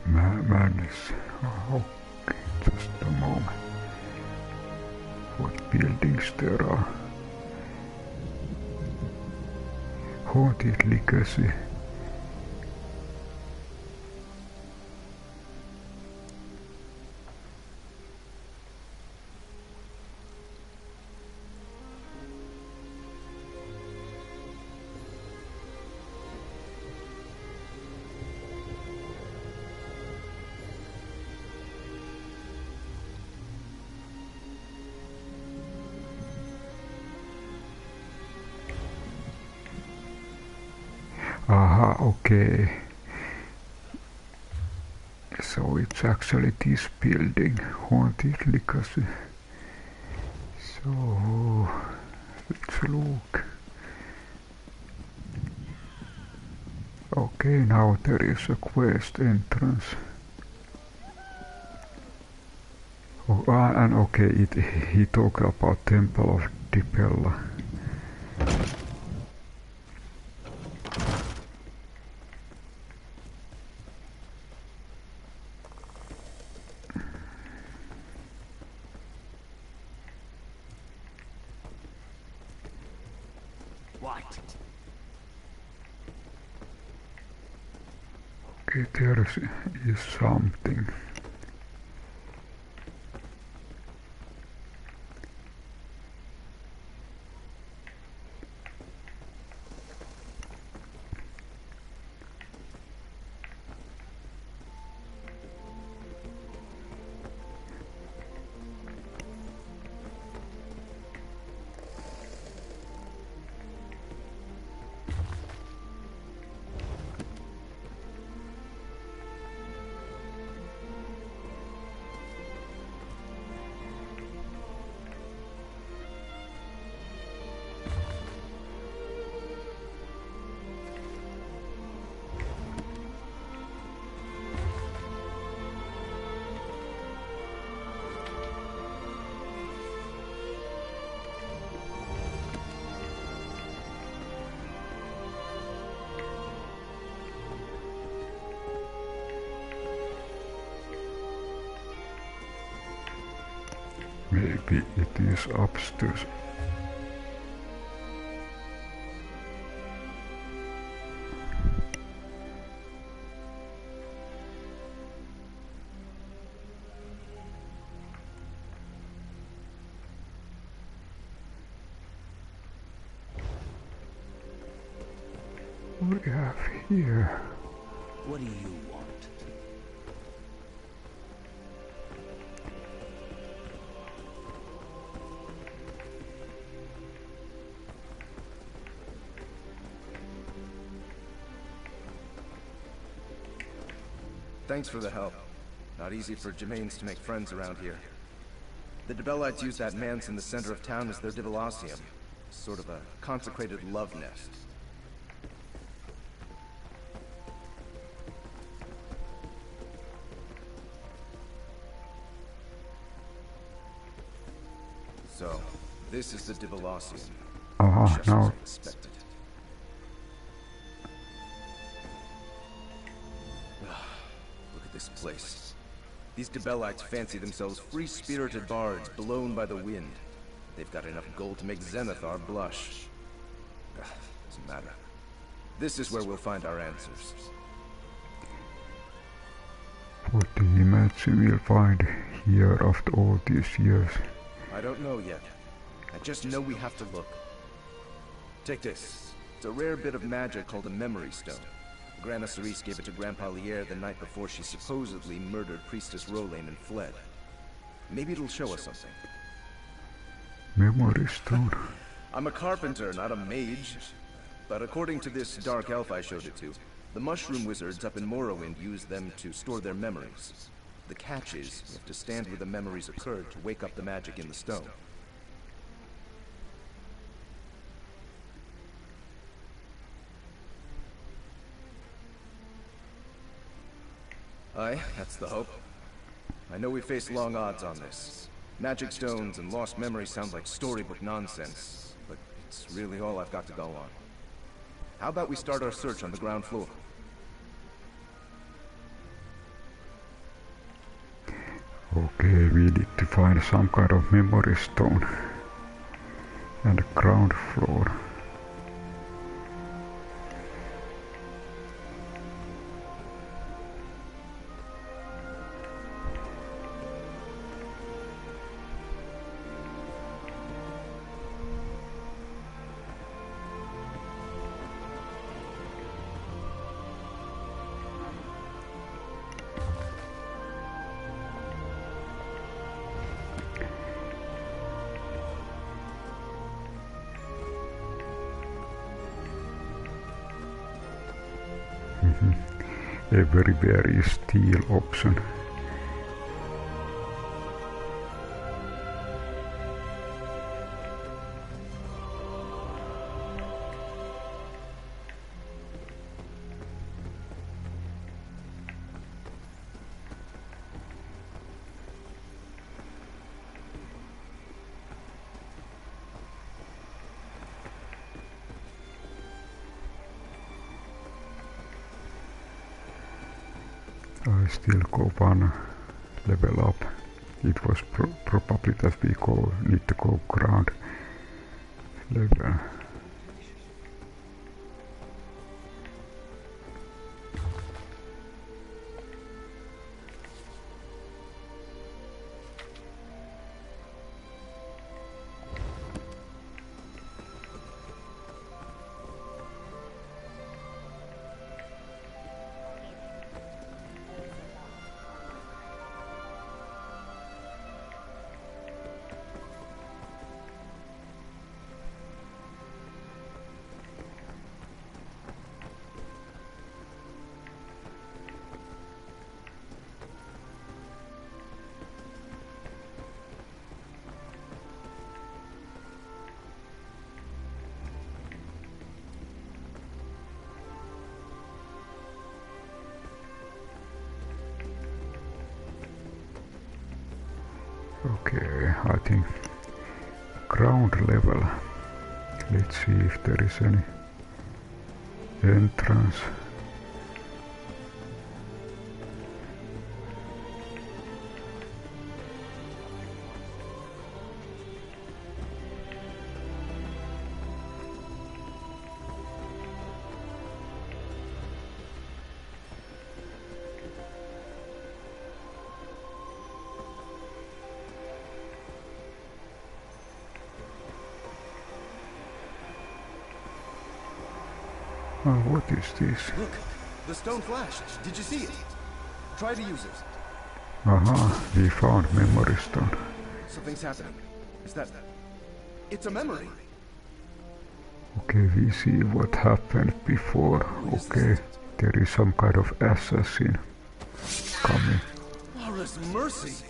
Madness. Oh, okay, just a moment. What buildings there are? Haunted Legacy. Aha, okay. So it's actually this building, Haunted Legacy. So let's look. Okay, now there is a quest entrance. Oh, and okay, he talked about Temple of Dibella. Okay, there is something. Maybe it is upstairs. What do we have here? What do you want? Thanks for the help. Not easy for Gemains to make friends around here. The Dibellites use that manse in the center of town as their Dibellasium. Sort of a consecrated love nest. So, this is the Dibella Inn. Aha, Just as now I expected. Look at this place. These Dibellites fancy themselves free-spirited bards blown by the wind. They've got enough gold to make Zenithar blush. Doesn't matter. This is where we'll find our answers. what the image we'll find here after all these years. I don't know yet. I just know we have to look. Take this. It's a rare bit of magic called a memory stone. Grandma Cerise gave it to Grandpa Lier the night before she supposedly murdered Priestess Rolain and fled. Maybe it'll show us something. Memory stone. I'm a carpenter, not a mage. But according to this dark elf I showed it to, the mushroom wizards up in Morrowind use them to store their memories. The catch is, you have to stand where the memories occurred to wake up the magic in the stone. Aye, that's the hope. I know we face long odds on this. Magic stones and lost memories sound like storybook nonsense, but it's really all I've got to go on. How about we start our search on the ground floor? Okay, we need to find some kind of memory stone. And the ground floor. A very steel option. I still go one level up. It was probably that we need to go ground level. Okay, I think ground level. Let's see if there is any entrance. Oh, what is this? Look, the stone flashed. Did you see it? Try to use it. Aha, we found memory stone. Something's happening. Is that... It's a memory! Okay, we see what happened before. Okay, there is some kind of assassin coming. Laura's mercy!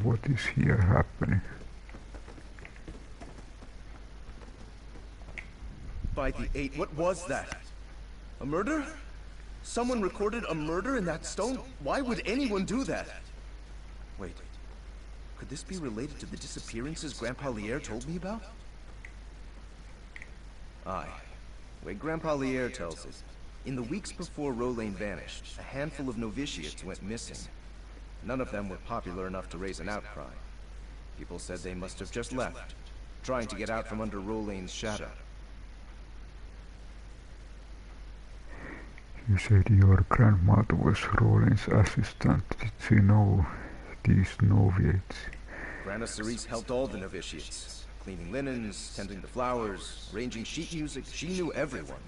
What is here happening? by the 8. What was that? A murder? Someone recorded a murder in that stone? Why would anyone do that? Wait. Could this be related to the disappearances Grandpa Lier told me about? Aye. The way Grandpa Lier tells it, in the weeks before Rollane vanished, a handful of novitiates went missing. None of them were popular enough to raise an outcry. People said they must have just left, trying to get out from under Rollane's shadow. You said your grandmother was Rollane's assistant. Did she know these novitiates? Grandma Cerise helped all the novitiates. Cleaning linens, tending the flowers, arranging sheet music. She knew everyone.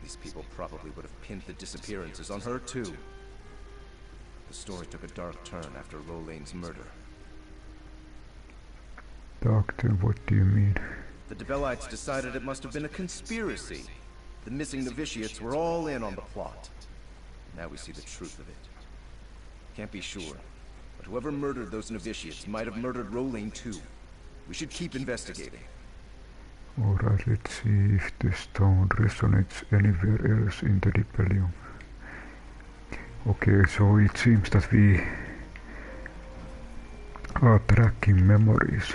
These people probably would have pinned the disappearances on her too. The story took a dark turn after Rollane's murder. Doctor, what do you mean? The Dibellites decided it must have been a conspiracy. The missing novitiates were all in on the plot. Now we see the truth of it. Can't be sure, but whoever murdered those novitiates might have murdered Rollane too. We should keep investigating. Alright, let's see if the stone resonates anywhere else in the Dibellium. Okay, so it seems that we are tracking memories.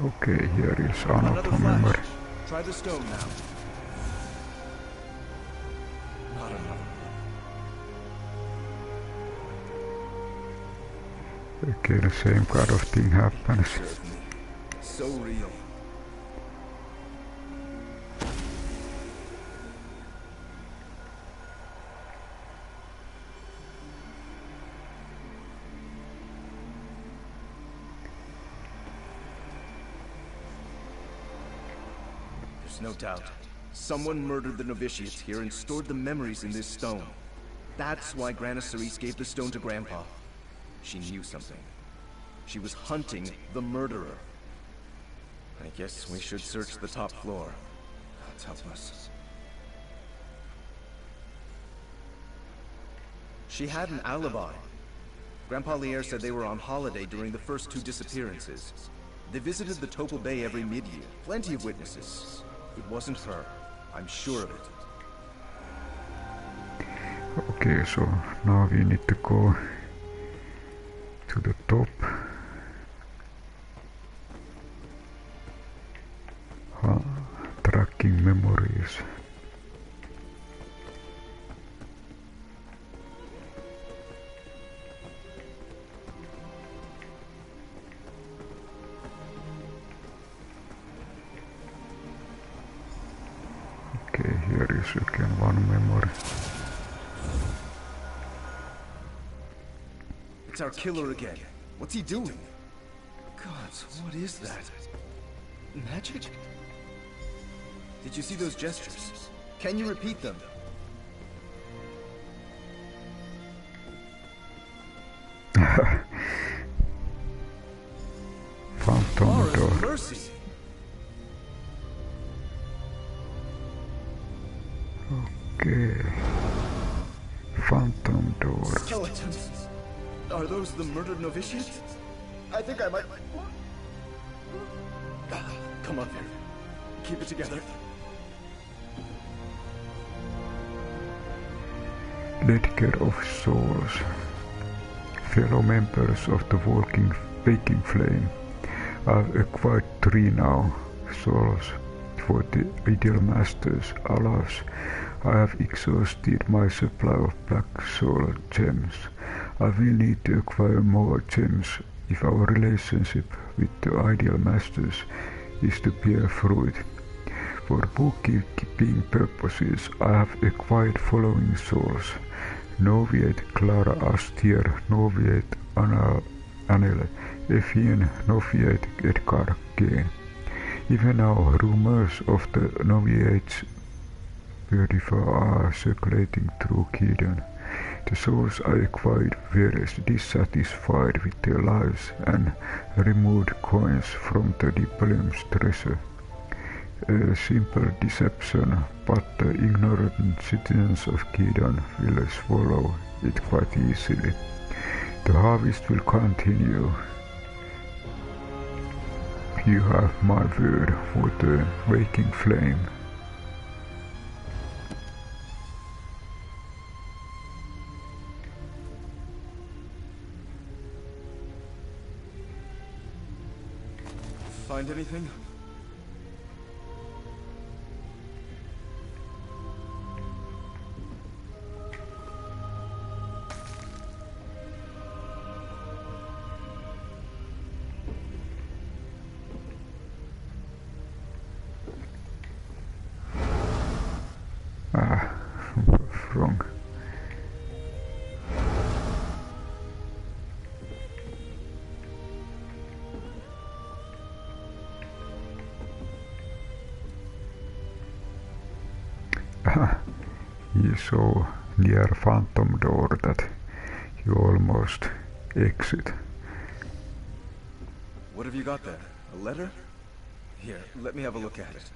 Okay, here is another memory. Try the stone now. Not another. Okay, the same kind of thing happens. So real. No doubt. Someone murdered the novitiates here and stored the memories in this stone. That's why Grandma Cerise gave the stone to Grandpa. She knew something. She was hunting the murderer. I guess we should search the top floor. Let's help us. She had an alibi. Grandpa Lier said they were on holiday during the first 2 disappearances. They visited the Topal Bay every mid-year. Plenty of witnesses. It wasn't her. I'm sure of it. Okay, so now we need to go to the top. Tracking memories. Okay, here is again one memory. It's our killer again. What's he doing? Gods, what is that? Magic? Did you see those gestures? Can you repeat them? Phantom door. Mercy! Okay. Phantom door. Skeletons! Are those the murdered novitiates? I think I might... Come on, Faric. Keep it together. Ledger of Souls. Fellow members of the Waking Flame. I've acquired 3 now. Souls for the ideal masters. Alas, I have exhausted my supply of black soul gems. I will need to acquire more gems if our relationship with the ideal masters is to bear fruit. For bookkeeping purposes, I have acquired following souls: Novice Clara Astier, Novice Anel, Etienne, Novice Edgar Gain. Even now, rumors of the Novice 34 are circulating through Gideon. The souls I acquired were dissatisfied with their lives and removed coins from the Dibellam's treasure. A simple deception, but the ignorant citizens of Gideon will swallow it quite easily. The harvest will continue. You have my word for the waking flame. Find anything? Wrong. You saw near phantom door that you almost exit. What have you got there? A letter? Here, let me have a look at it.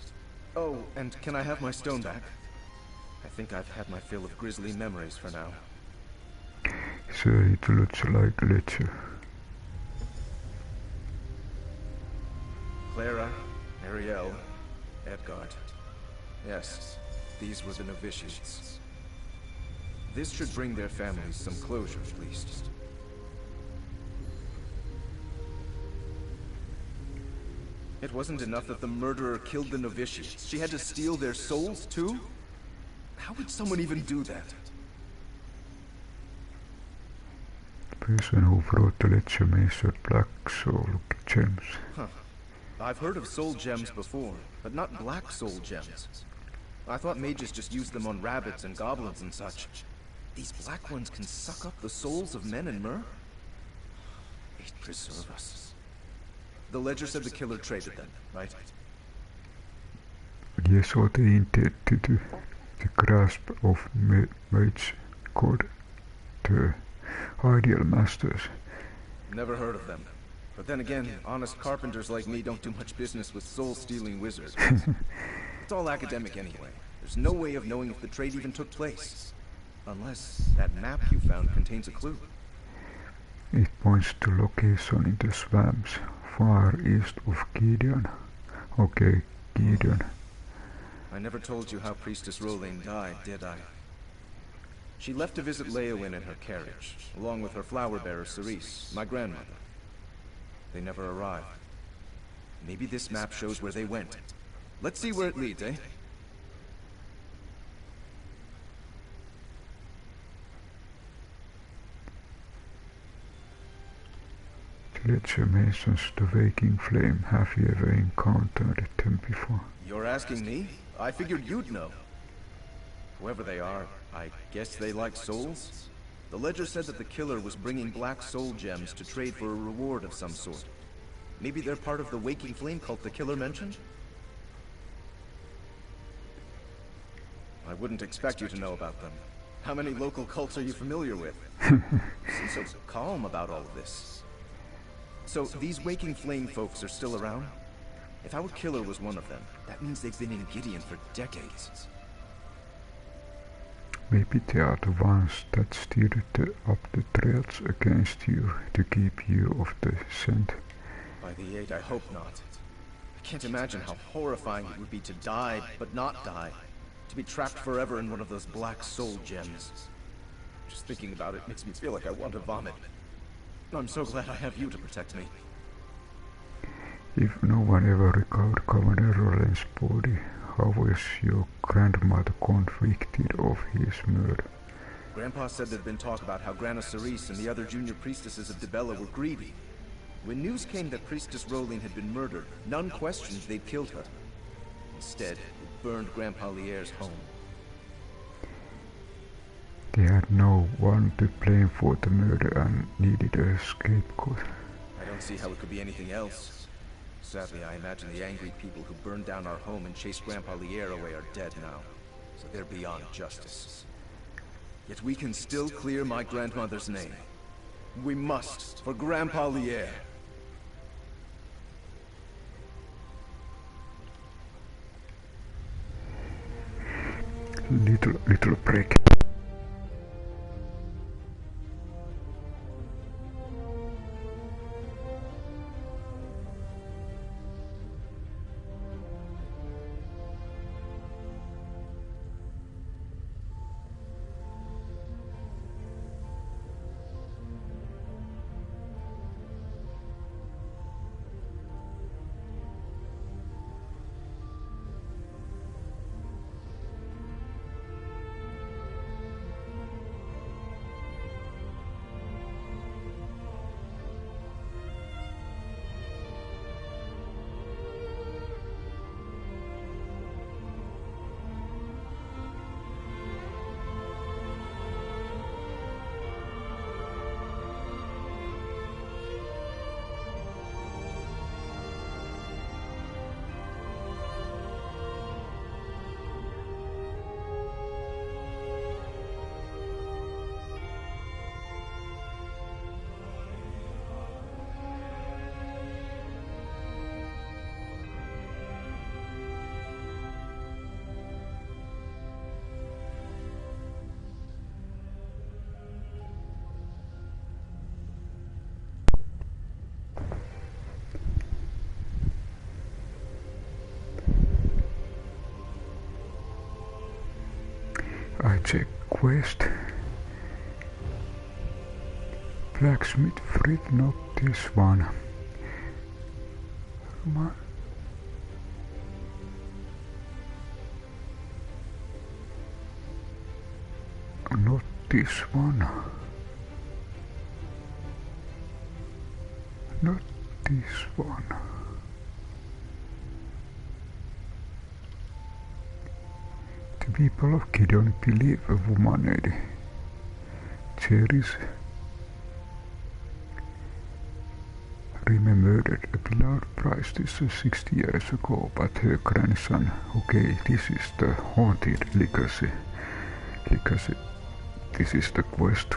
Oh, and can I have my stone back? I think I've had my fill of grisly memories for now. So it looks like ledger. Clara, Ariel, Edgard. Yes, these were the novitiates. This should bring their families some closure, at least. It wasn't enough that the murderer killed the novitiates. She had to steal their souls, too? How would someone even do that? The person who wrote the ledger measured black soul gems. Huh. I've heard of soul gems before, but not black soul gems. I thought mages just used them on rabbits and goblins and such. These black ones can suck up the souls of men and mer? May it preserve us. The ledger said the killer traded them, right? Yes, or they intended to the grasp of mage called the ideal masters. Never heard of them. But then again, honest carpenters like me don't do much business with soul-stealing wizards. It's all academic anyway. There's no way of knowing if the trade even took place. Unless that map you found contains a clue. It points to location in the swamps, far east of Gideon. Okay, Gideon. I never told you how Priestess Rolayne died, did I? She left to visit Leyawiin in her carriage, along with her flower bearer Cerise, my grandmother. They never arrived. Maybe this map shows where they went. Let's see where it leads, eh? The ledger mentions the waking flame. Have you ever encountered them before? You're asking me? I figured you'd know. Whoever they are, I guess they like souls? The ledger said that the killer was bringing black soul gems to trade for a reward of some sort. Maybe they're part of the waking flame cult the killer mentioned? I wouldn't expect you to know about them. How many local cults are you familiar with? You seem so calm about all of this. So, these waking flame folks are still around? If our killer was one of them, that means they've been in Gideon for decades. Maybe they are the ones that steered up the trails against you to keep you off the scent. By the 8, I hope not. I can't imagine how horrifying it would be to die, but not die. To be trapped forever in one of those black soul gems. Just thinking about it makes me feel like I want to vomit. I'm so glad I have you to protect me. If no one ever recovered Governor Rollins' body, how was your grandmother convicted of his murder? Grandpa said there'd been talk about how Grana Cerise and the other junior priestesses of Dibella were greedy. When news came that Priestess Rolayne had been murdered, none questioned they'd killed her. instead, who burned Grandpa Lier's home. They had no one to blame for the murder and needed a scapegoat. I don't see how it could be anything else. Sadly, I imagine the angry people who burned down our home and chased Grandpa Lier away are dead now, so they're beyond justice. Yet we can still clear my grandmother's name. We must, for Grandpa Lier. Little break. I check quest. Blacksmith Writ, not this one. Not this one. Not this one. The people of Gideon believe a woman named Ceres murdered a beloved priestess 60 years ago, but her grandson, okay, this is the haunted legacy. This is the quest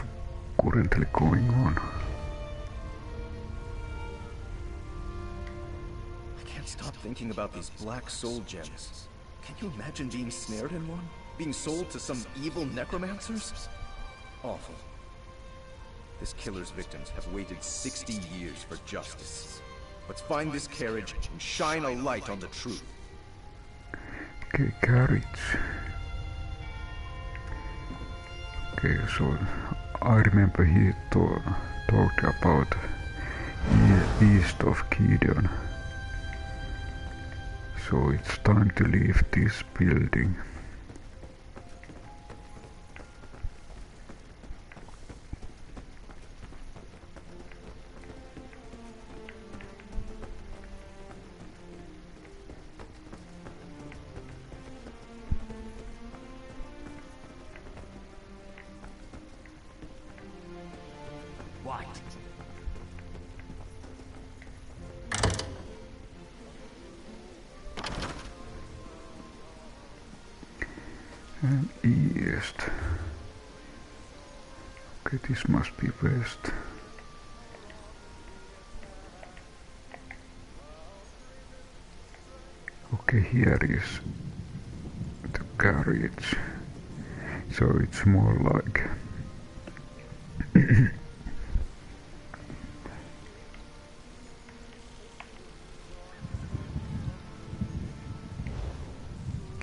currently going on. I can't stop thinking about these black soul gems. Can you imagine being snared in one? Being sold to some evil necromancers? Awful. This killer's victims have waited 60 years for justice. Let's find this carriage and shine a light on the truth. Okay, carriage. Okay, so I remember he talked about east of Gideon. So it's time to leave this building. And east. Okay, this must be west. Okay, here is the carriage. So it's more like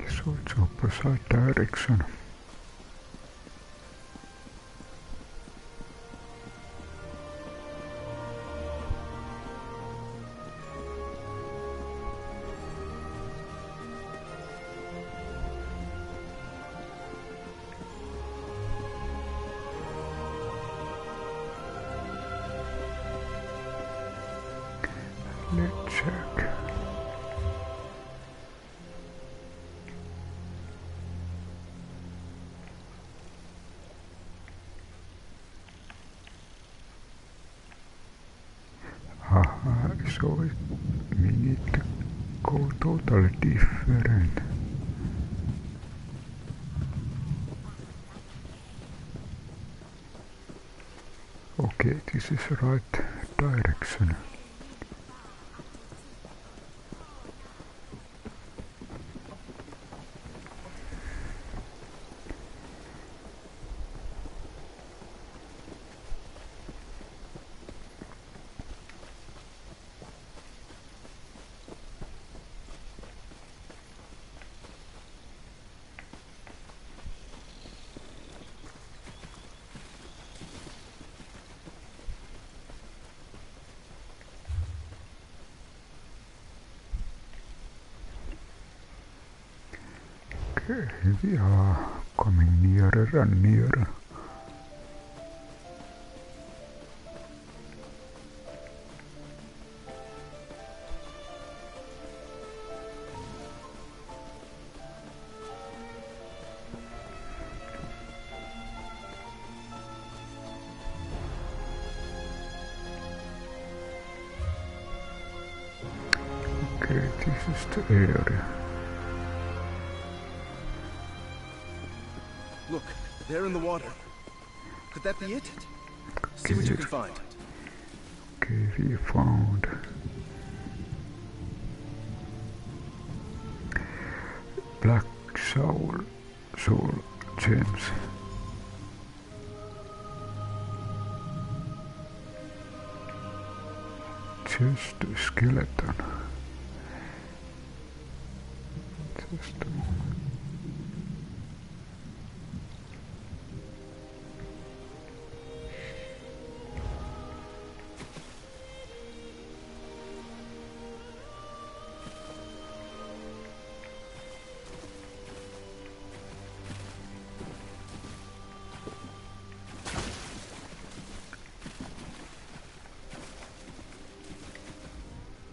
so it's opposite direction. Let's check. So we need to go totally different. Okay, this is right direction. Okay, we are coming nearer and nearer. Okay, this is the area. Look, there in the water. Could that be it? See what you can find. Okay, we found black soul gems. Just a skeleton. Just a moment.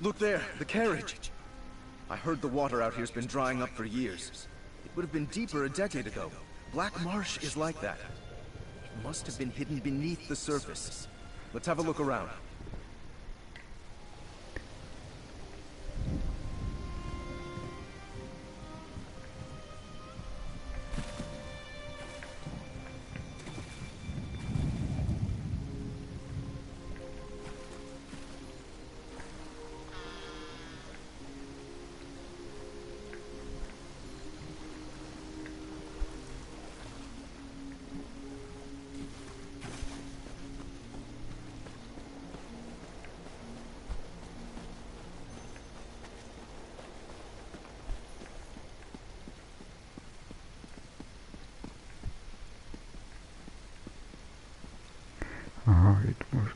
Look there, the carriage. I heard the water out here's been drying up for years. It would have been deeper a decade ago. Black marsh is like that. It must have been hidden beneath the surface. Let's have a look around. It was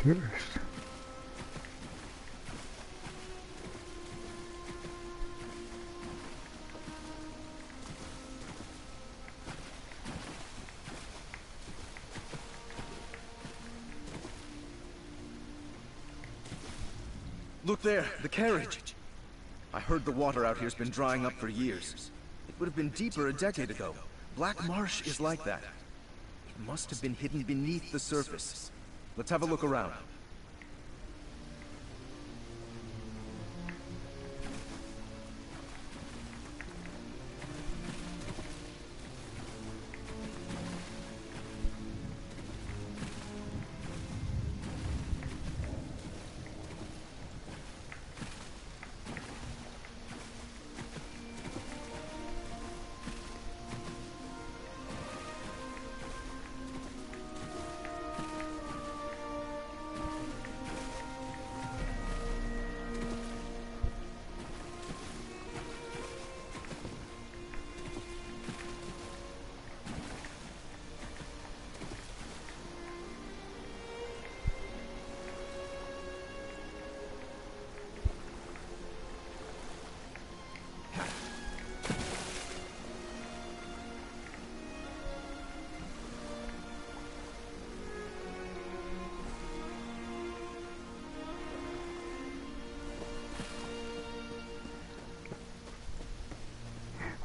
there is. Look there, the carriage. I heard the water out here's been drying up for years. It would have been deeper a decade ago. Black marsh is like that. It must have been hidden beneath the surface. Let's have a look around.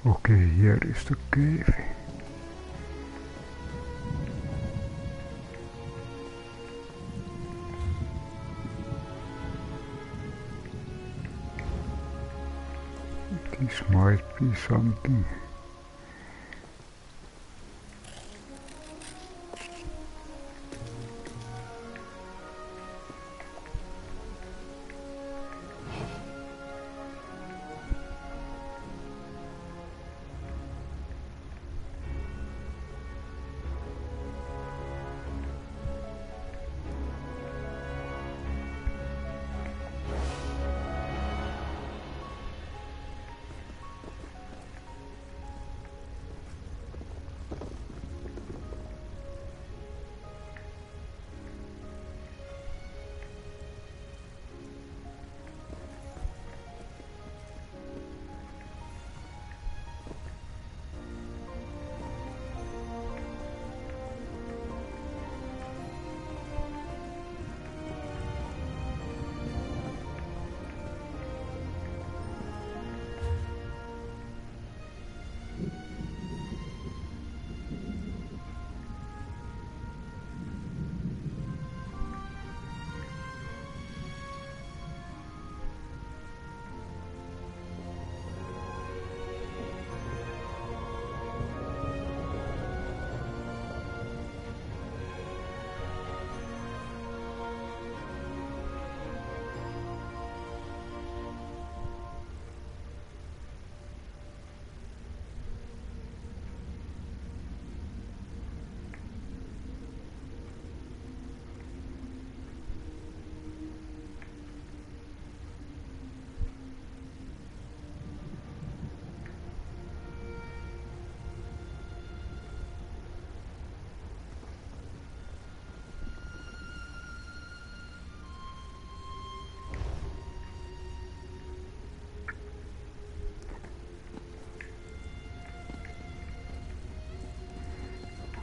Okay, here is the cave. This might be something.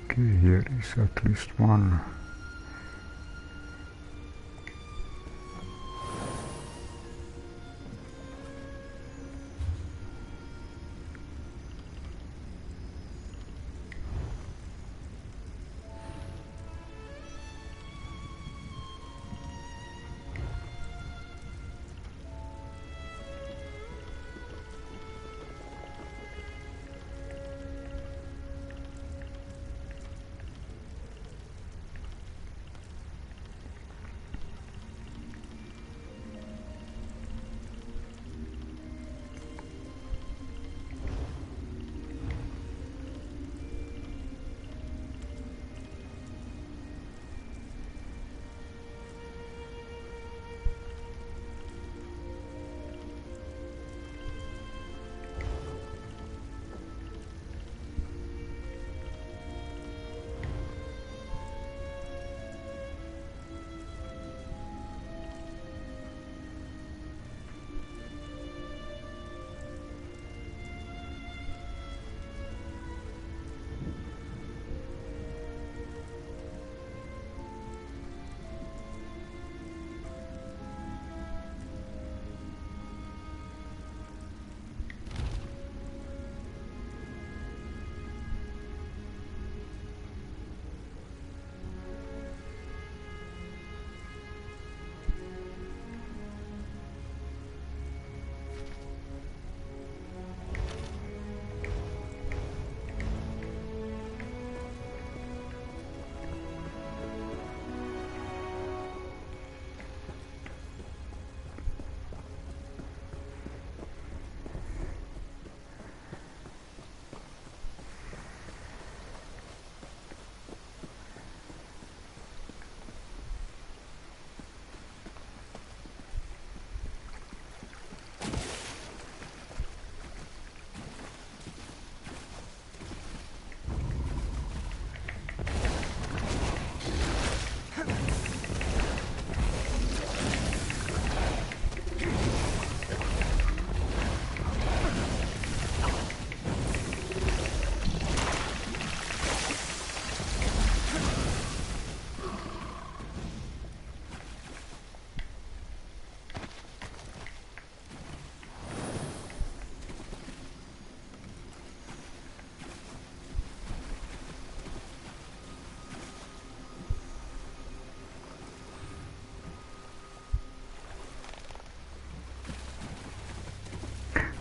Okay, here is at least one.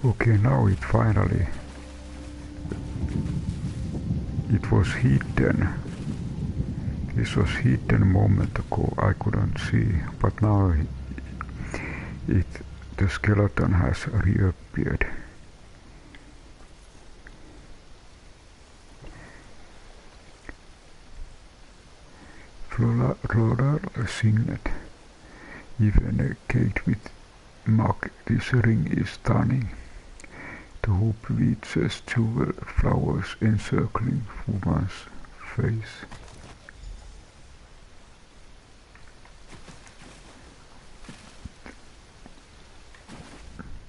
Okay, now it finally... It was hidden. This was hidden a moment ago, I couldn't see, but now the skeleton has reappeared. Floral signet. Even a cake with mug, this ring is stunning. The hoop weaves jewel flowers encircling woman's face.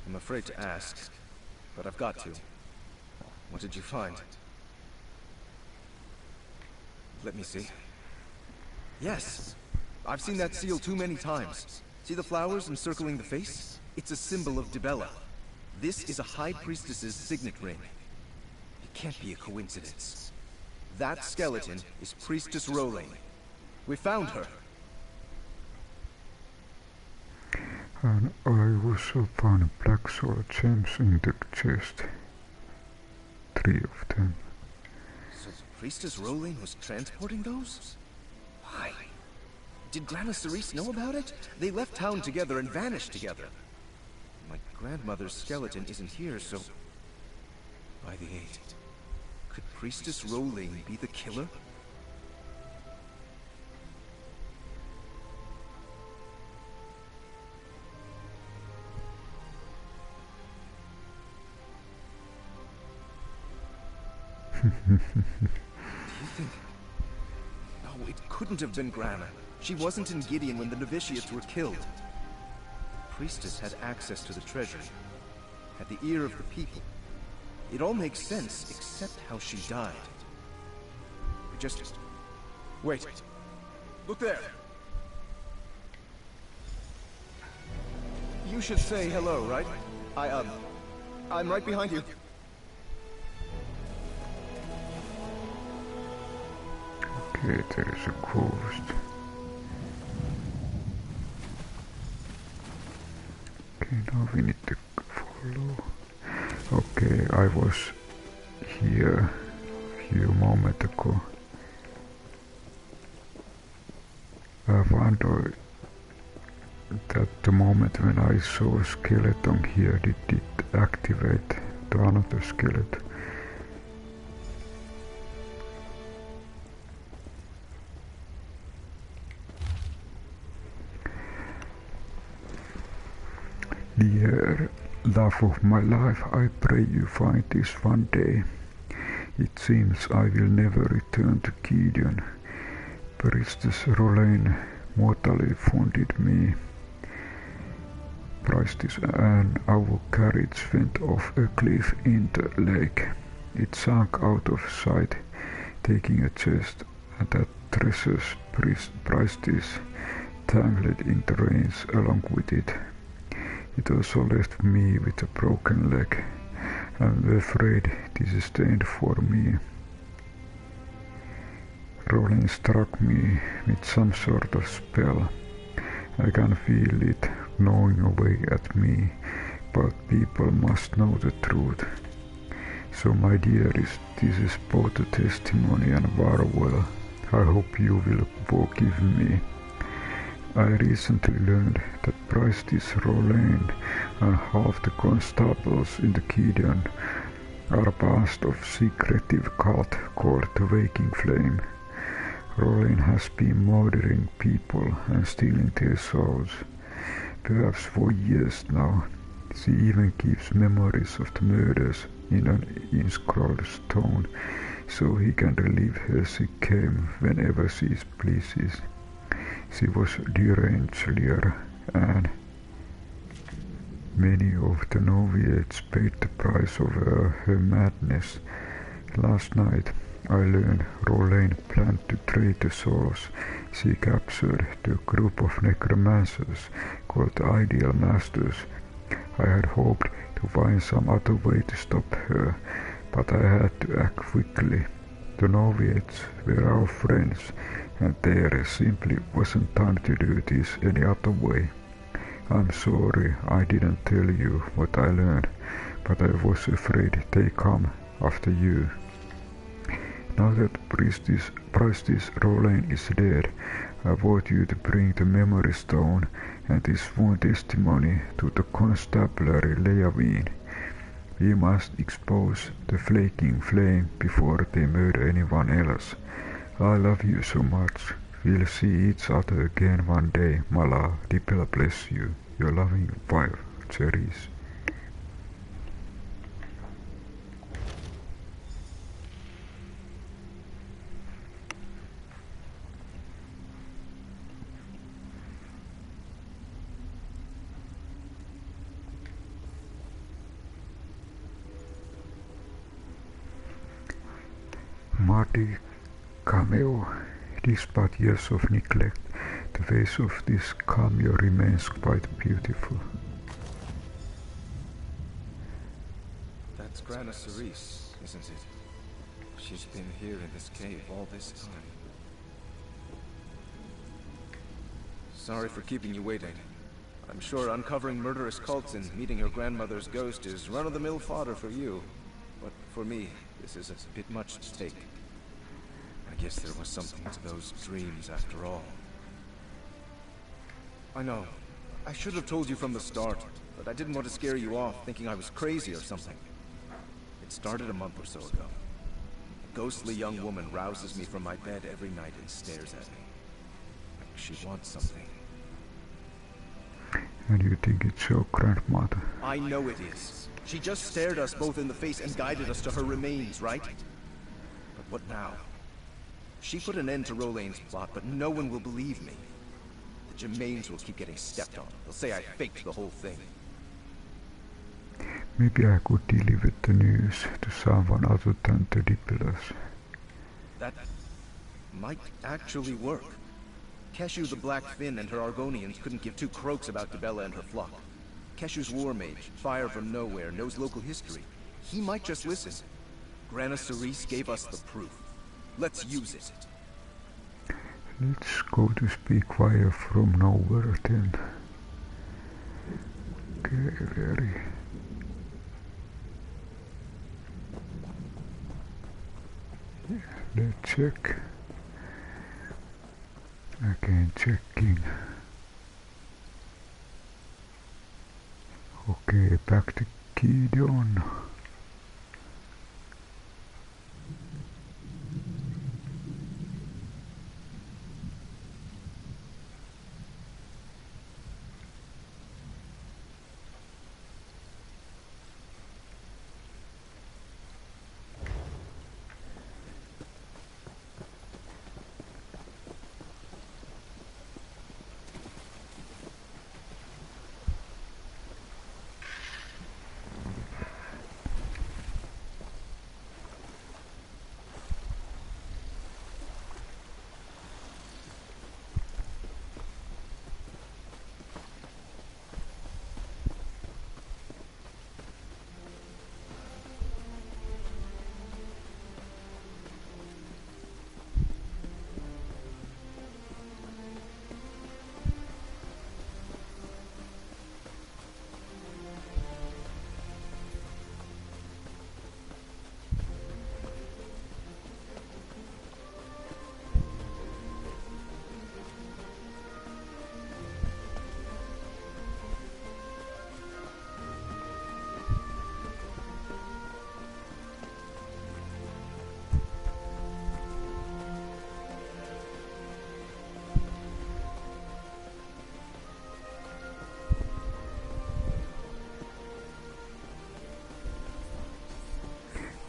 I'm afraid to ask, but I've got to. What did you find? Let me see. Yes! I've seen that seal too many times. See the flowers encircling the face? It's a symbol of Dibella. This is a High Priestess's signet ring. It can't be a coincidence. That skeleton is Priestess Rolain. We found her. And I also found black soul gems in the chest. 3 of them. So Priestess Rolain was transporting those? Why? Did Grandma Cerise know about it? They left town together and vanished together. My grandmother's skeleton isn't here, so... By the 8. Could Priestess Rolain be the killer? Do you think... No, it couldn't have been Grandma. She wasn't in Gideon when the novitiates were killed. The priestess had access to the treasury, had the ear of the people. It all makes sense, except how she died. Wait. Look there! You should say hello, right? I'm right behind you. Okay, there is a ghost. Okay, now we need to follow. Okay, I was here a few moments ago. I wonder that the moment when I saw a skeleton here, did it activate the another skeleton? Dear love of my life, I pray you find this one day. It seems I will never return to Gideon. Priestess Rolain mortally wounded me. Priestess and our carriage went off a cliff in the lake. It sank out of sight, taking a chest and that treasures Priestess tangled in the reins along with it. It also left me with a broken leg. I'm afraid this is the end for me. Rolain struck me with some sort of spell. I can feel it gnawing away at me, but people must know the truth. So my dearest, this is both a testimony and farewell. I hope you will forgive me. I recently learned that Priestess Rolain and half the constables in the Gideon are part of secretive cult called the Waking Flame. Rolain has been murdering people and stealing their souls, perhaps for years now. She even keeps memories of the murders in an inscrolled stone, so he can relive her sick game whenever she pleases. She was deranged earlier, and many of the Novices paid the price of her madness. Last night I learned Rolain planned to trade the souls. She captured the group of necromancers called the Ideal Masters. I had hoped to find some other way to stop her, but I had to act quickly. The Novices were our friends, and there simply wasn't time to do this any other way. I'm sorry I didn't tell you what I learned, but I was afraid they come after you. Now that Priestess Rollane is dead, I want you to bring the memory stone and this sworn testimony to the constabulary Leyawiin. We must expose the flaking flame before they murder anyone else. I love you so much. We'll see each other again one day, Mala. Dibella bless you. Your loving wife, Ceres. Marty cameo. Despite years of neglect, the face of this cameo remains quite beautiful. That's Grana Ceres, isn't it? She's been here in this cave all this time. Sorry for keeping you waiting. I'm sure uncovering murderous cults and meeting your grandmother's ghost is run-of-the-mill fodder for you. But for me, this is a bit much to take. I guess there was something to those dreams after all. I know. I should have told you from the start, but I didn't want to scare you off thinking I was crazy or something. It started a month or so ago. A ghostly young woman rouses me from my bed every night and stares at me. Like she wants something. And you think it's your grandmother? I know it is. She just stared us both in the face and guided us to her remains, right? But what now? She put an end to Rollane's plot, but no one will believe me. The Gemains will keep getting stepped on. They'll say I faked the whole thing. Maybe I could deliver the news to someone other than the Dibellas. That might actually work. Keshu the Black Fin and her Argonians couldn't give two croaks about Dibella and her flock. Keshu's war mage, fire from nowhere, knows local history. He might just listen. Grana Ceres gave us the proof. Let's use it. Let's go to speak fire from nowhere then. Okay, very. Let's check. Again checking. Okay, back to Gideon.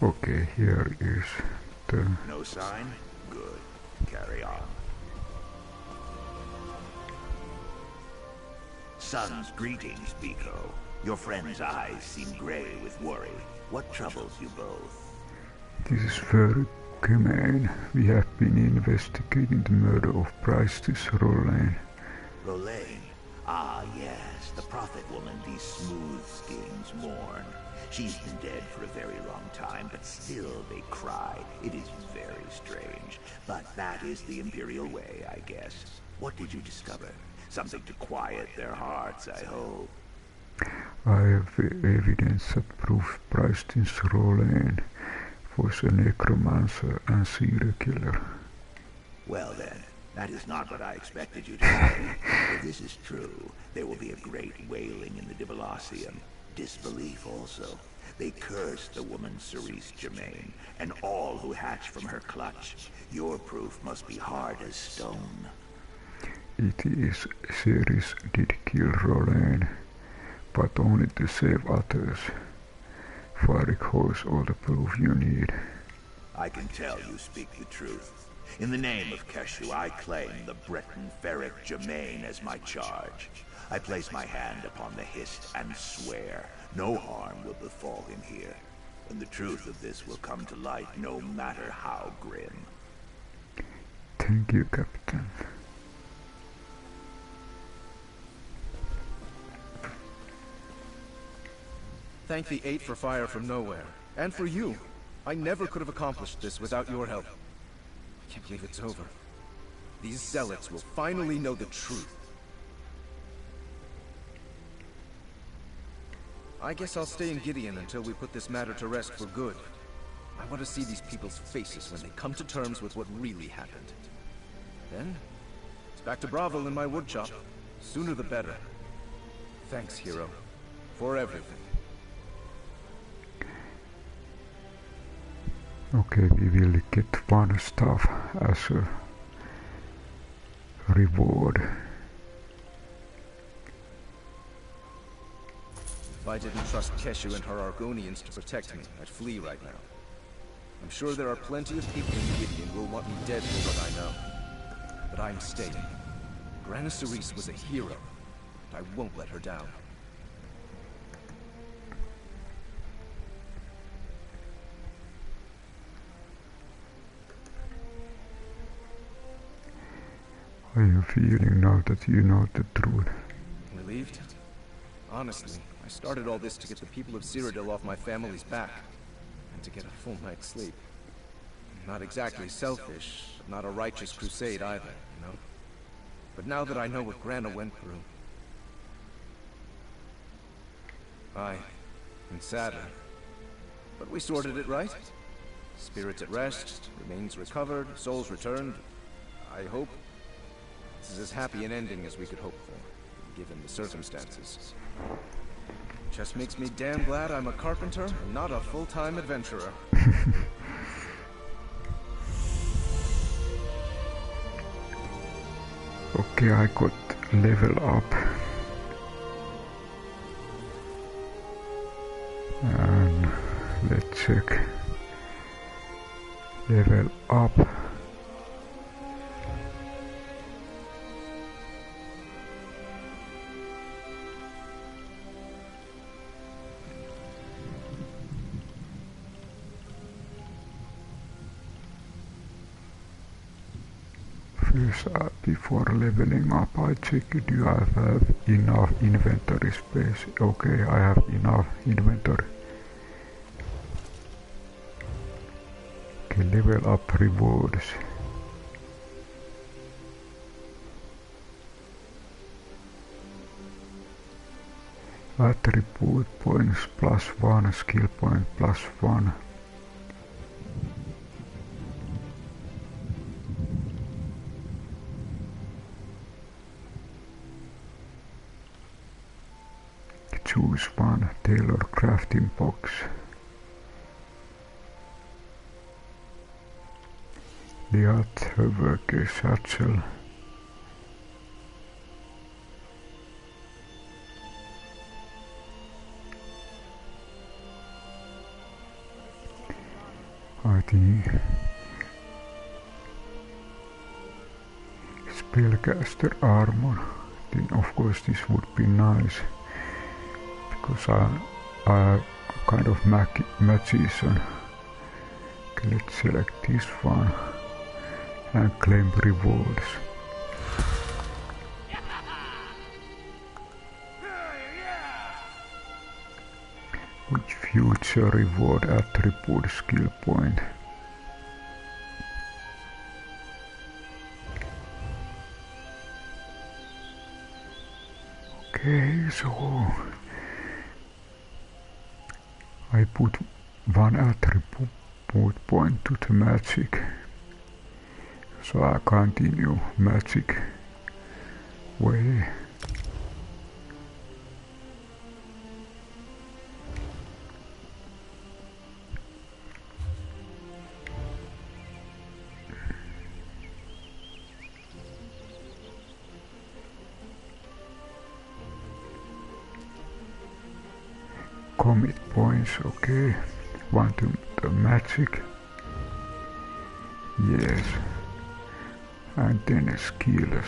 Okay, here is the... No sign? Good. Carry on. Son's greetings, Biko. Your friend's eyes seem gray with worry. What troubles you both? This is Faric Gemain. We have been investigating the murder of Priestess Rollane. Rollane? Ah, yes, the prophet woman these smooth skins mourn. She's been dead for a very long time, but still they cry. It is very strange. But that is the Imperial way, I guess. What did you discover? Something to quiet their hearts, I hope. I have evidence that proves Preston Leyawiin was a necromancer and serial killer. Well then, that is not what I expected you to say. If this is true, there will be a great wailing in the Dibellasium. Disbelief also. They curse the woman Faric Gemain, and all who hatch from her clutch. Your proof must be hard as stone. It is Ceres did kill Leyawiin, but only to save others. Faric holds all the proof you need. I can tell you speak the truth. In the name of Keshu, I claim the Breton Faric Gemain as my charge. I place my hand upon the hist and swear no harm will befall him here. And the truth of this will come to light no matter how grim. Thank you, Captain. Thank the Eight for fire from nowhere. And for you. I never could have accomplished this without your help. I can't believe it's over. These zealots will finally know the truth. I guess I'll stay in Gideon until we put this matter to rest for good. I want to see these people's faces when they come to terms with what really happened. Then, it's back to Bravo in my woodshop. Sooner the better. Thanks, hero. For everything. Okay, we will get one stuff as a reward. If I didn't trust Keshu and her Argonians to protect me, I'd flee right now. I'm sure there are plenty of people in Gideon who will want me dead for what I know. But I'm staying. Grana Cerise was a hero, and I won't let her down. I have a feeling now that you know the truth. Relieved? Honestly, I started all this to get the people of Cyrodiil off my family's back, and to get a full night's sleep. Not exactly selfish, but not a righteous crusade either, you know? But now that I know what Grana went through... I've been sadder. But we sorted it right. Spirits at rest, remains recovered, souls returned. I hope this is as happy an ending as we could hope for, given the circumstances. Just makes me damn glad I'm a carpenter and not a full-time adventurer. Okay, I got level up. And let's check. Level up. Before leveling up, I check do I have enough inventory space. Okay, I have enough inventory. Okay, level up rewards. Attribute points +1, skill point +1. Choose one tailored crafting box. Woodworking satchel. I think spellcaster armor. Then of course this would be nice. Because I kind of magician. Okay, let's select this one and claim rewards. Which future reward attribute skill point? Okay, so I put one attribute point to the magic, so I continue magic way. Commit points, okay. Want to the magic. Yes. And then skills.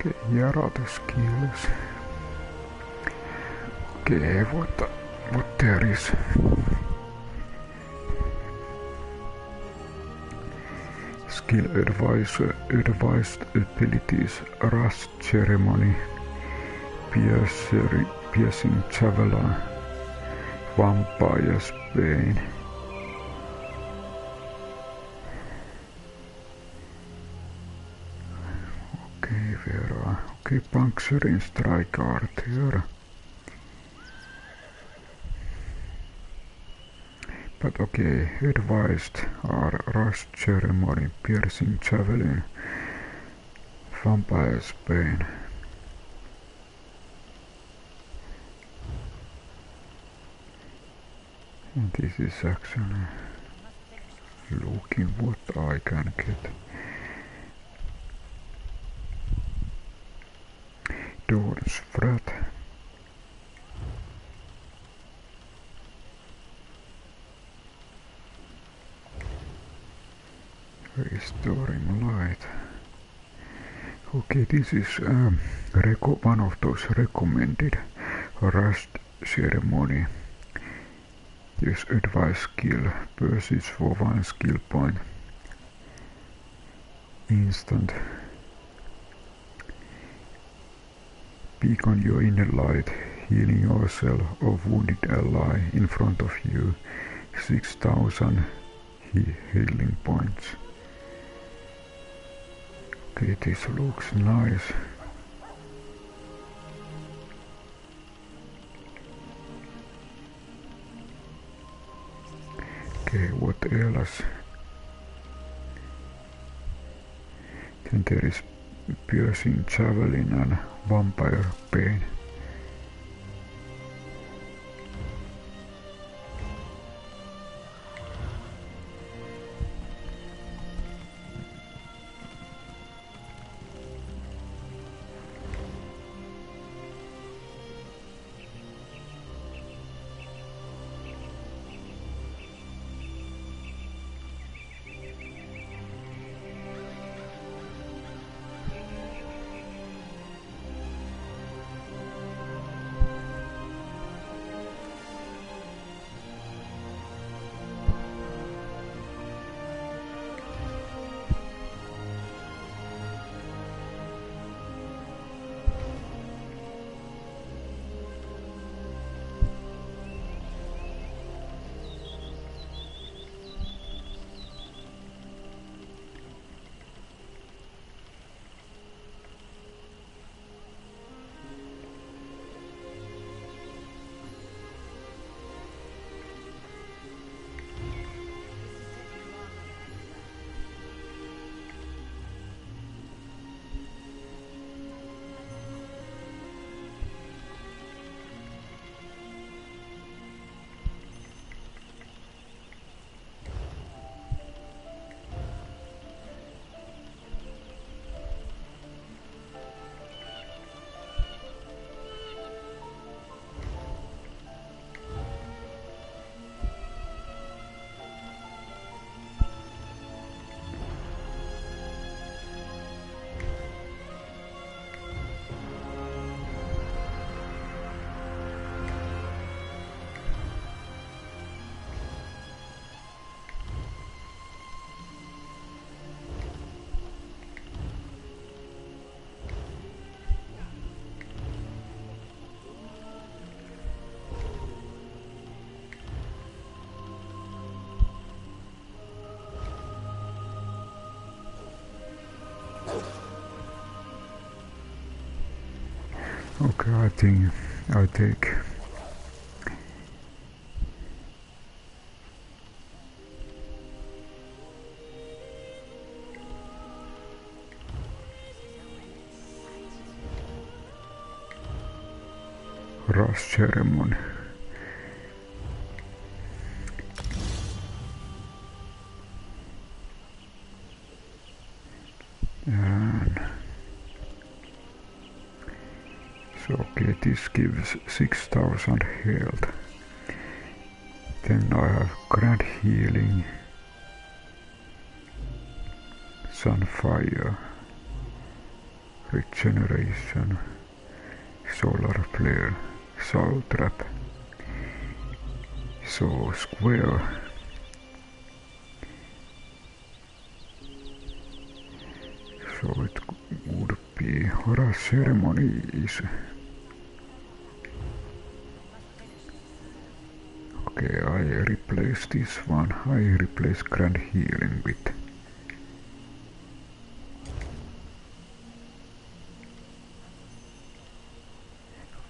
Okay, here are the skills. Okay, what there is. Skill advisor, advised abilities, rust ceremony, piercing javelin, vampire's bane. Okay, puncturing strike art here. But okay, advised are rust ceremony, piercing javelin, vampire's bane. And this is actually looking what I can get. Dawn's Wrath. Restoring light. Okay, this is one of those recommended rust ceremony. Use advice skill, persists for 1 skill point. Instant. Peek on your inner light, healing yourself or wounded ally in front of you. 6,000 healing points. Okay, this looks nice. Okay, what else? Then there is piercing javelin and vampire bane. Okay, I think I take Rush ceremony. And so okay, this gives 6000 health. Then I have grand healing, sunfire, regeneration, solar flare, soul trap. So square. So it would be horror ceremonies. Okay, I replace this one. I replace grand healing with.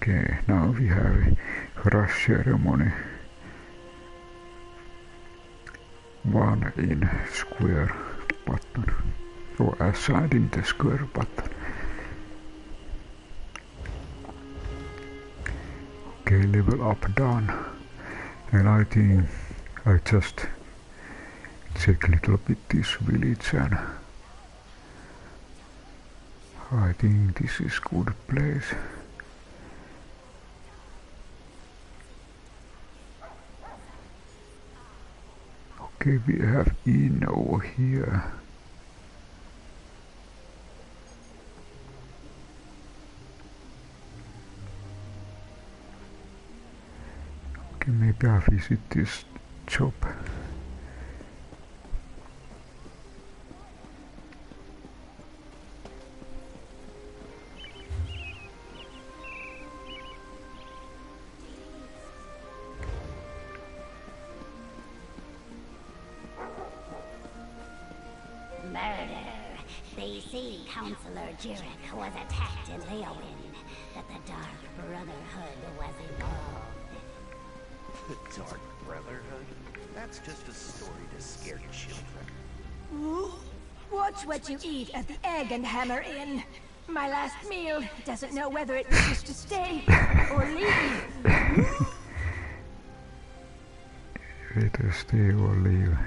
Okay, now we have rush ceremony. One in square button. Or aside in the square button. Okay, level up done. And I think I just check a little bit this village and I think this is good place. Okay, we have inn over here. Okay, maybe I visit this shop. They say Councillor Jurek was attacked in Leyawiin, that the Dark Brotherhood was involved. The Dark Brotherhood? That's just a story to scare children. Watch what you eat at the Egg and Hammer Inn. My last meal doesn't know whether it wishes to stay or leave. Either stay or leave.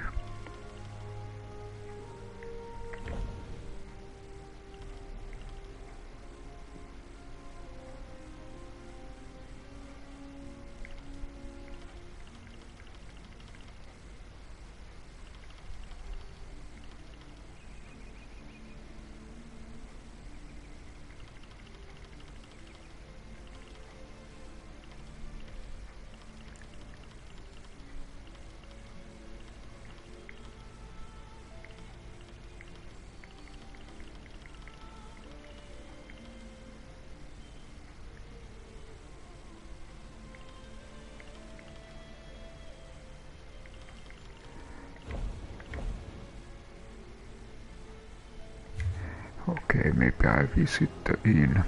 Okay, maybe I visit the inn.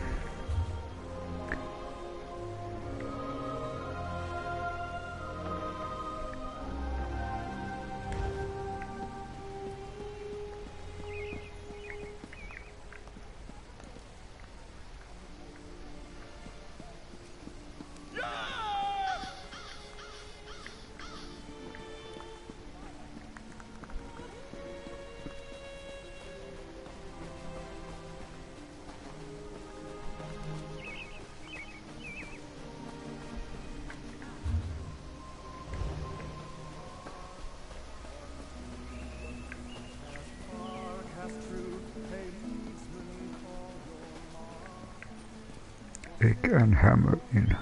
Egg and Hammer Inn.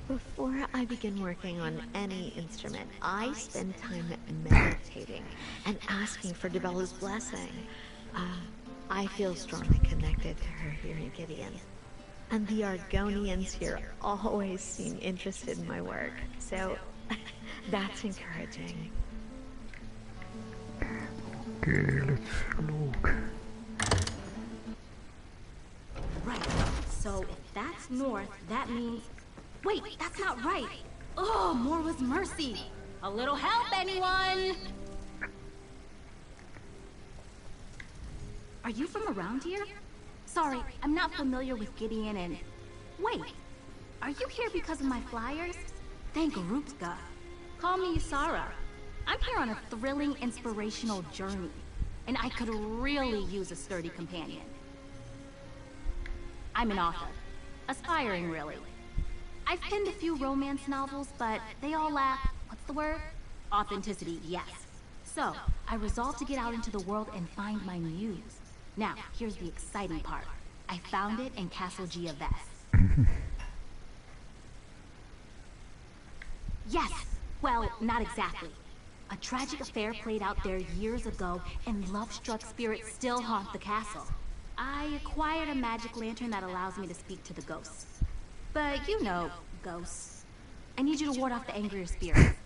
Before I begin working on any instrument, I spend time meditating and asking for Dibella's blessing. I feel strongly connected to her here in Gideon. And the Argonians here always seem interested in my work, so that's encouraging. Okay, let's look. Right, so if that's north, that means... Wait, that's not right! Oh, more was mercy! A little help, anyone? Are you from around here? Sorry, I'm not familiar with Gideon and... Wait, are you here because of my flyers? Thank Rupka. Call me Yusara. I'm here on a thrilling, inspirational journey, and I could really use a sturdy companion. I'm an author. Aspiring, really. I've penned a few romance novels, but they all lack, what's the word? Authenticity, yes. So, I resolved to get out into the world and find my muse. Now, here's the exciting part. I found it in Castle Giaves. Yes! Well, not exactly. A tragic affair played out there years ago, and love-struck spirits still haunt the castle. I acquired a magic lantern that allows me to speak to the ghosts. But you know, ghosts. I need you to ward off the angrier spirits.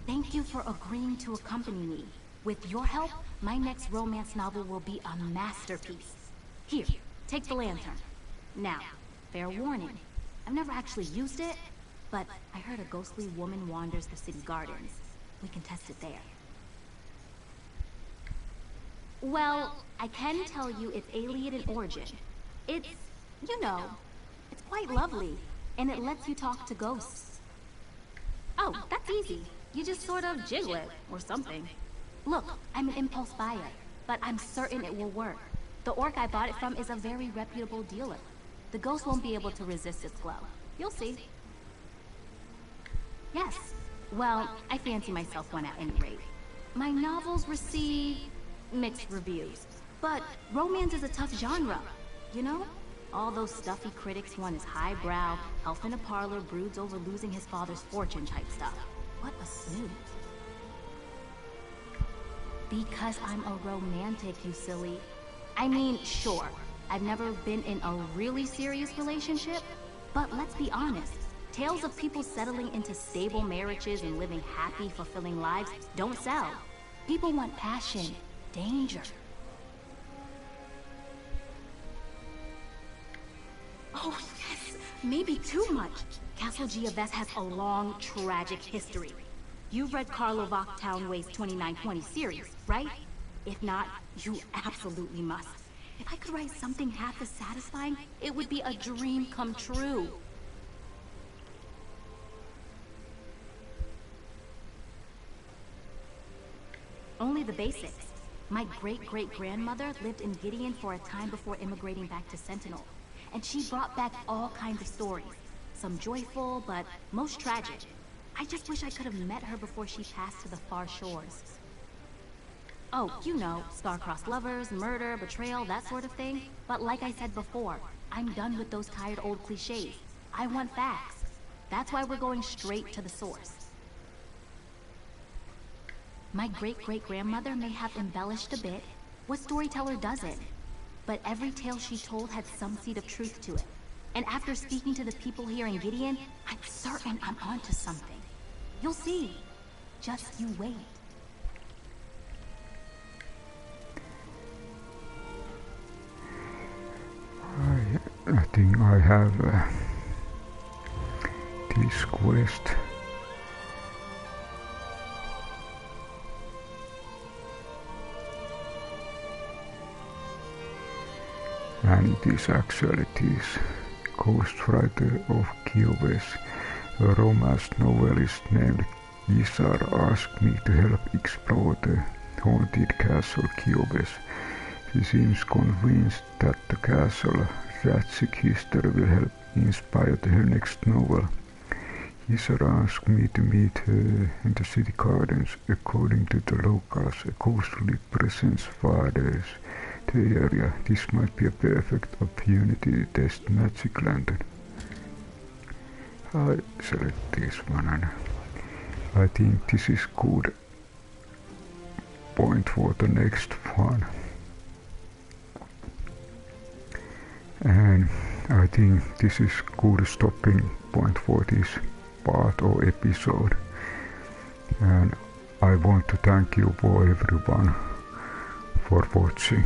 Thank you for agreeing to accompany me. With your help, my next romance novel will be a masterpiece. Here, take the lantern. Now, fair warning. I've never actually used it, but I heard a ghostly woman wanders the city gardens. We can test it there. Well, I can tell you it's alien in origin. It's, you know, it's quite lovely, and it lets you talk to ghosts. Oh, that's easy. You just sort of jiggle it, or something. Look, I'm an impulse buyer, but I'm certain it will work. The orc I bought it from is a very reputable dealer. The ghost won't be able to resist its glow. You'll see. Yes. Well, I fancy myself one at any rate. My novels receive mixed reviews, but romance is a tough genre, you know? All those stuffy critics want is highbrow, elf in a parlor broods over losing his father's fortune type stuff. What a snooze. Because I'm a romantic, you silly. I mean, sure, I've never been in a really serious relationship, but let's be honest. Tales of people settling into stable marriages and living happy, fulfilling lives don't sell. People want passion, danger. Oh, yes, maybe too much. Castle Giaves has a long, tragic history. You've read Carlo Vochtownway's 2920 series, right? If not, you absolutely must. If I could write something half as satisfying, it would be a dream come true. Only the basics. My great-great-grandmother lived in Gideon for a time before immigrating back to Sentinel. And she brought back all kinds of stories. Some joyful, but most tragic. I just wish I could have met her before she passed to the far shores. Oh, you know, star-crossed lovers, murder, betrayal, that sort of thing. But like I said before, I'm done with those tired old cliches. I want facts. That's why we're going straight to the source. My great-great-grandmother may have embellished a bit. What storyteller doesn't? But every tale she told had some seed of truth to it. And after speaking to the people here in Gideon, I'm certain I'm onto something. You'll see. Just you wait. I think I have this quest. And it is actually this ghostwriter of Giaves, a romance novelist named Isar asked me to help explore the haunted castle Giaves. She seems convinced that the castle tragic history will help inspire her next novel. Isar asked me to meet her in the city gardens. According to the locals, a ghostly presence fathers the area. This might be a perfect opportunity to test magic lantern. I select this one and I think this is good point for the next one. And I think this is good stopping point for this part or episode. And I want to thank you for everyone for watching.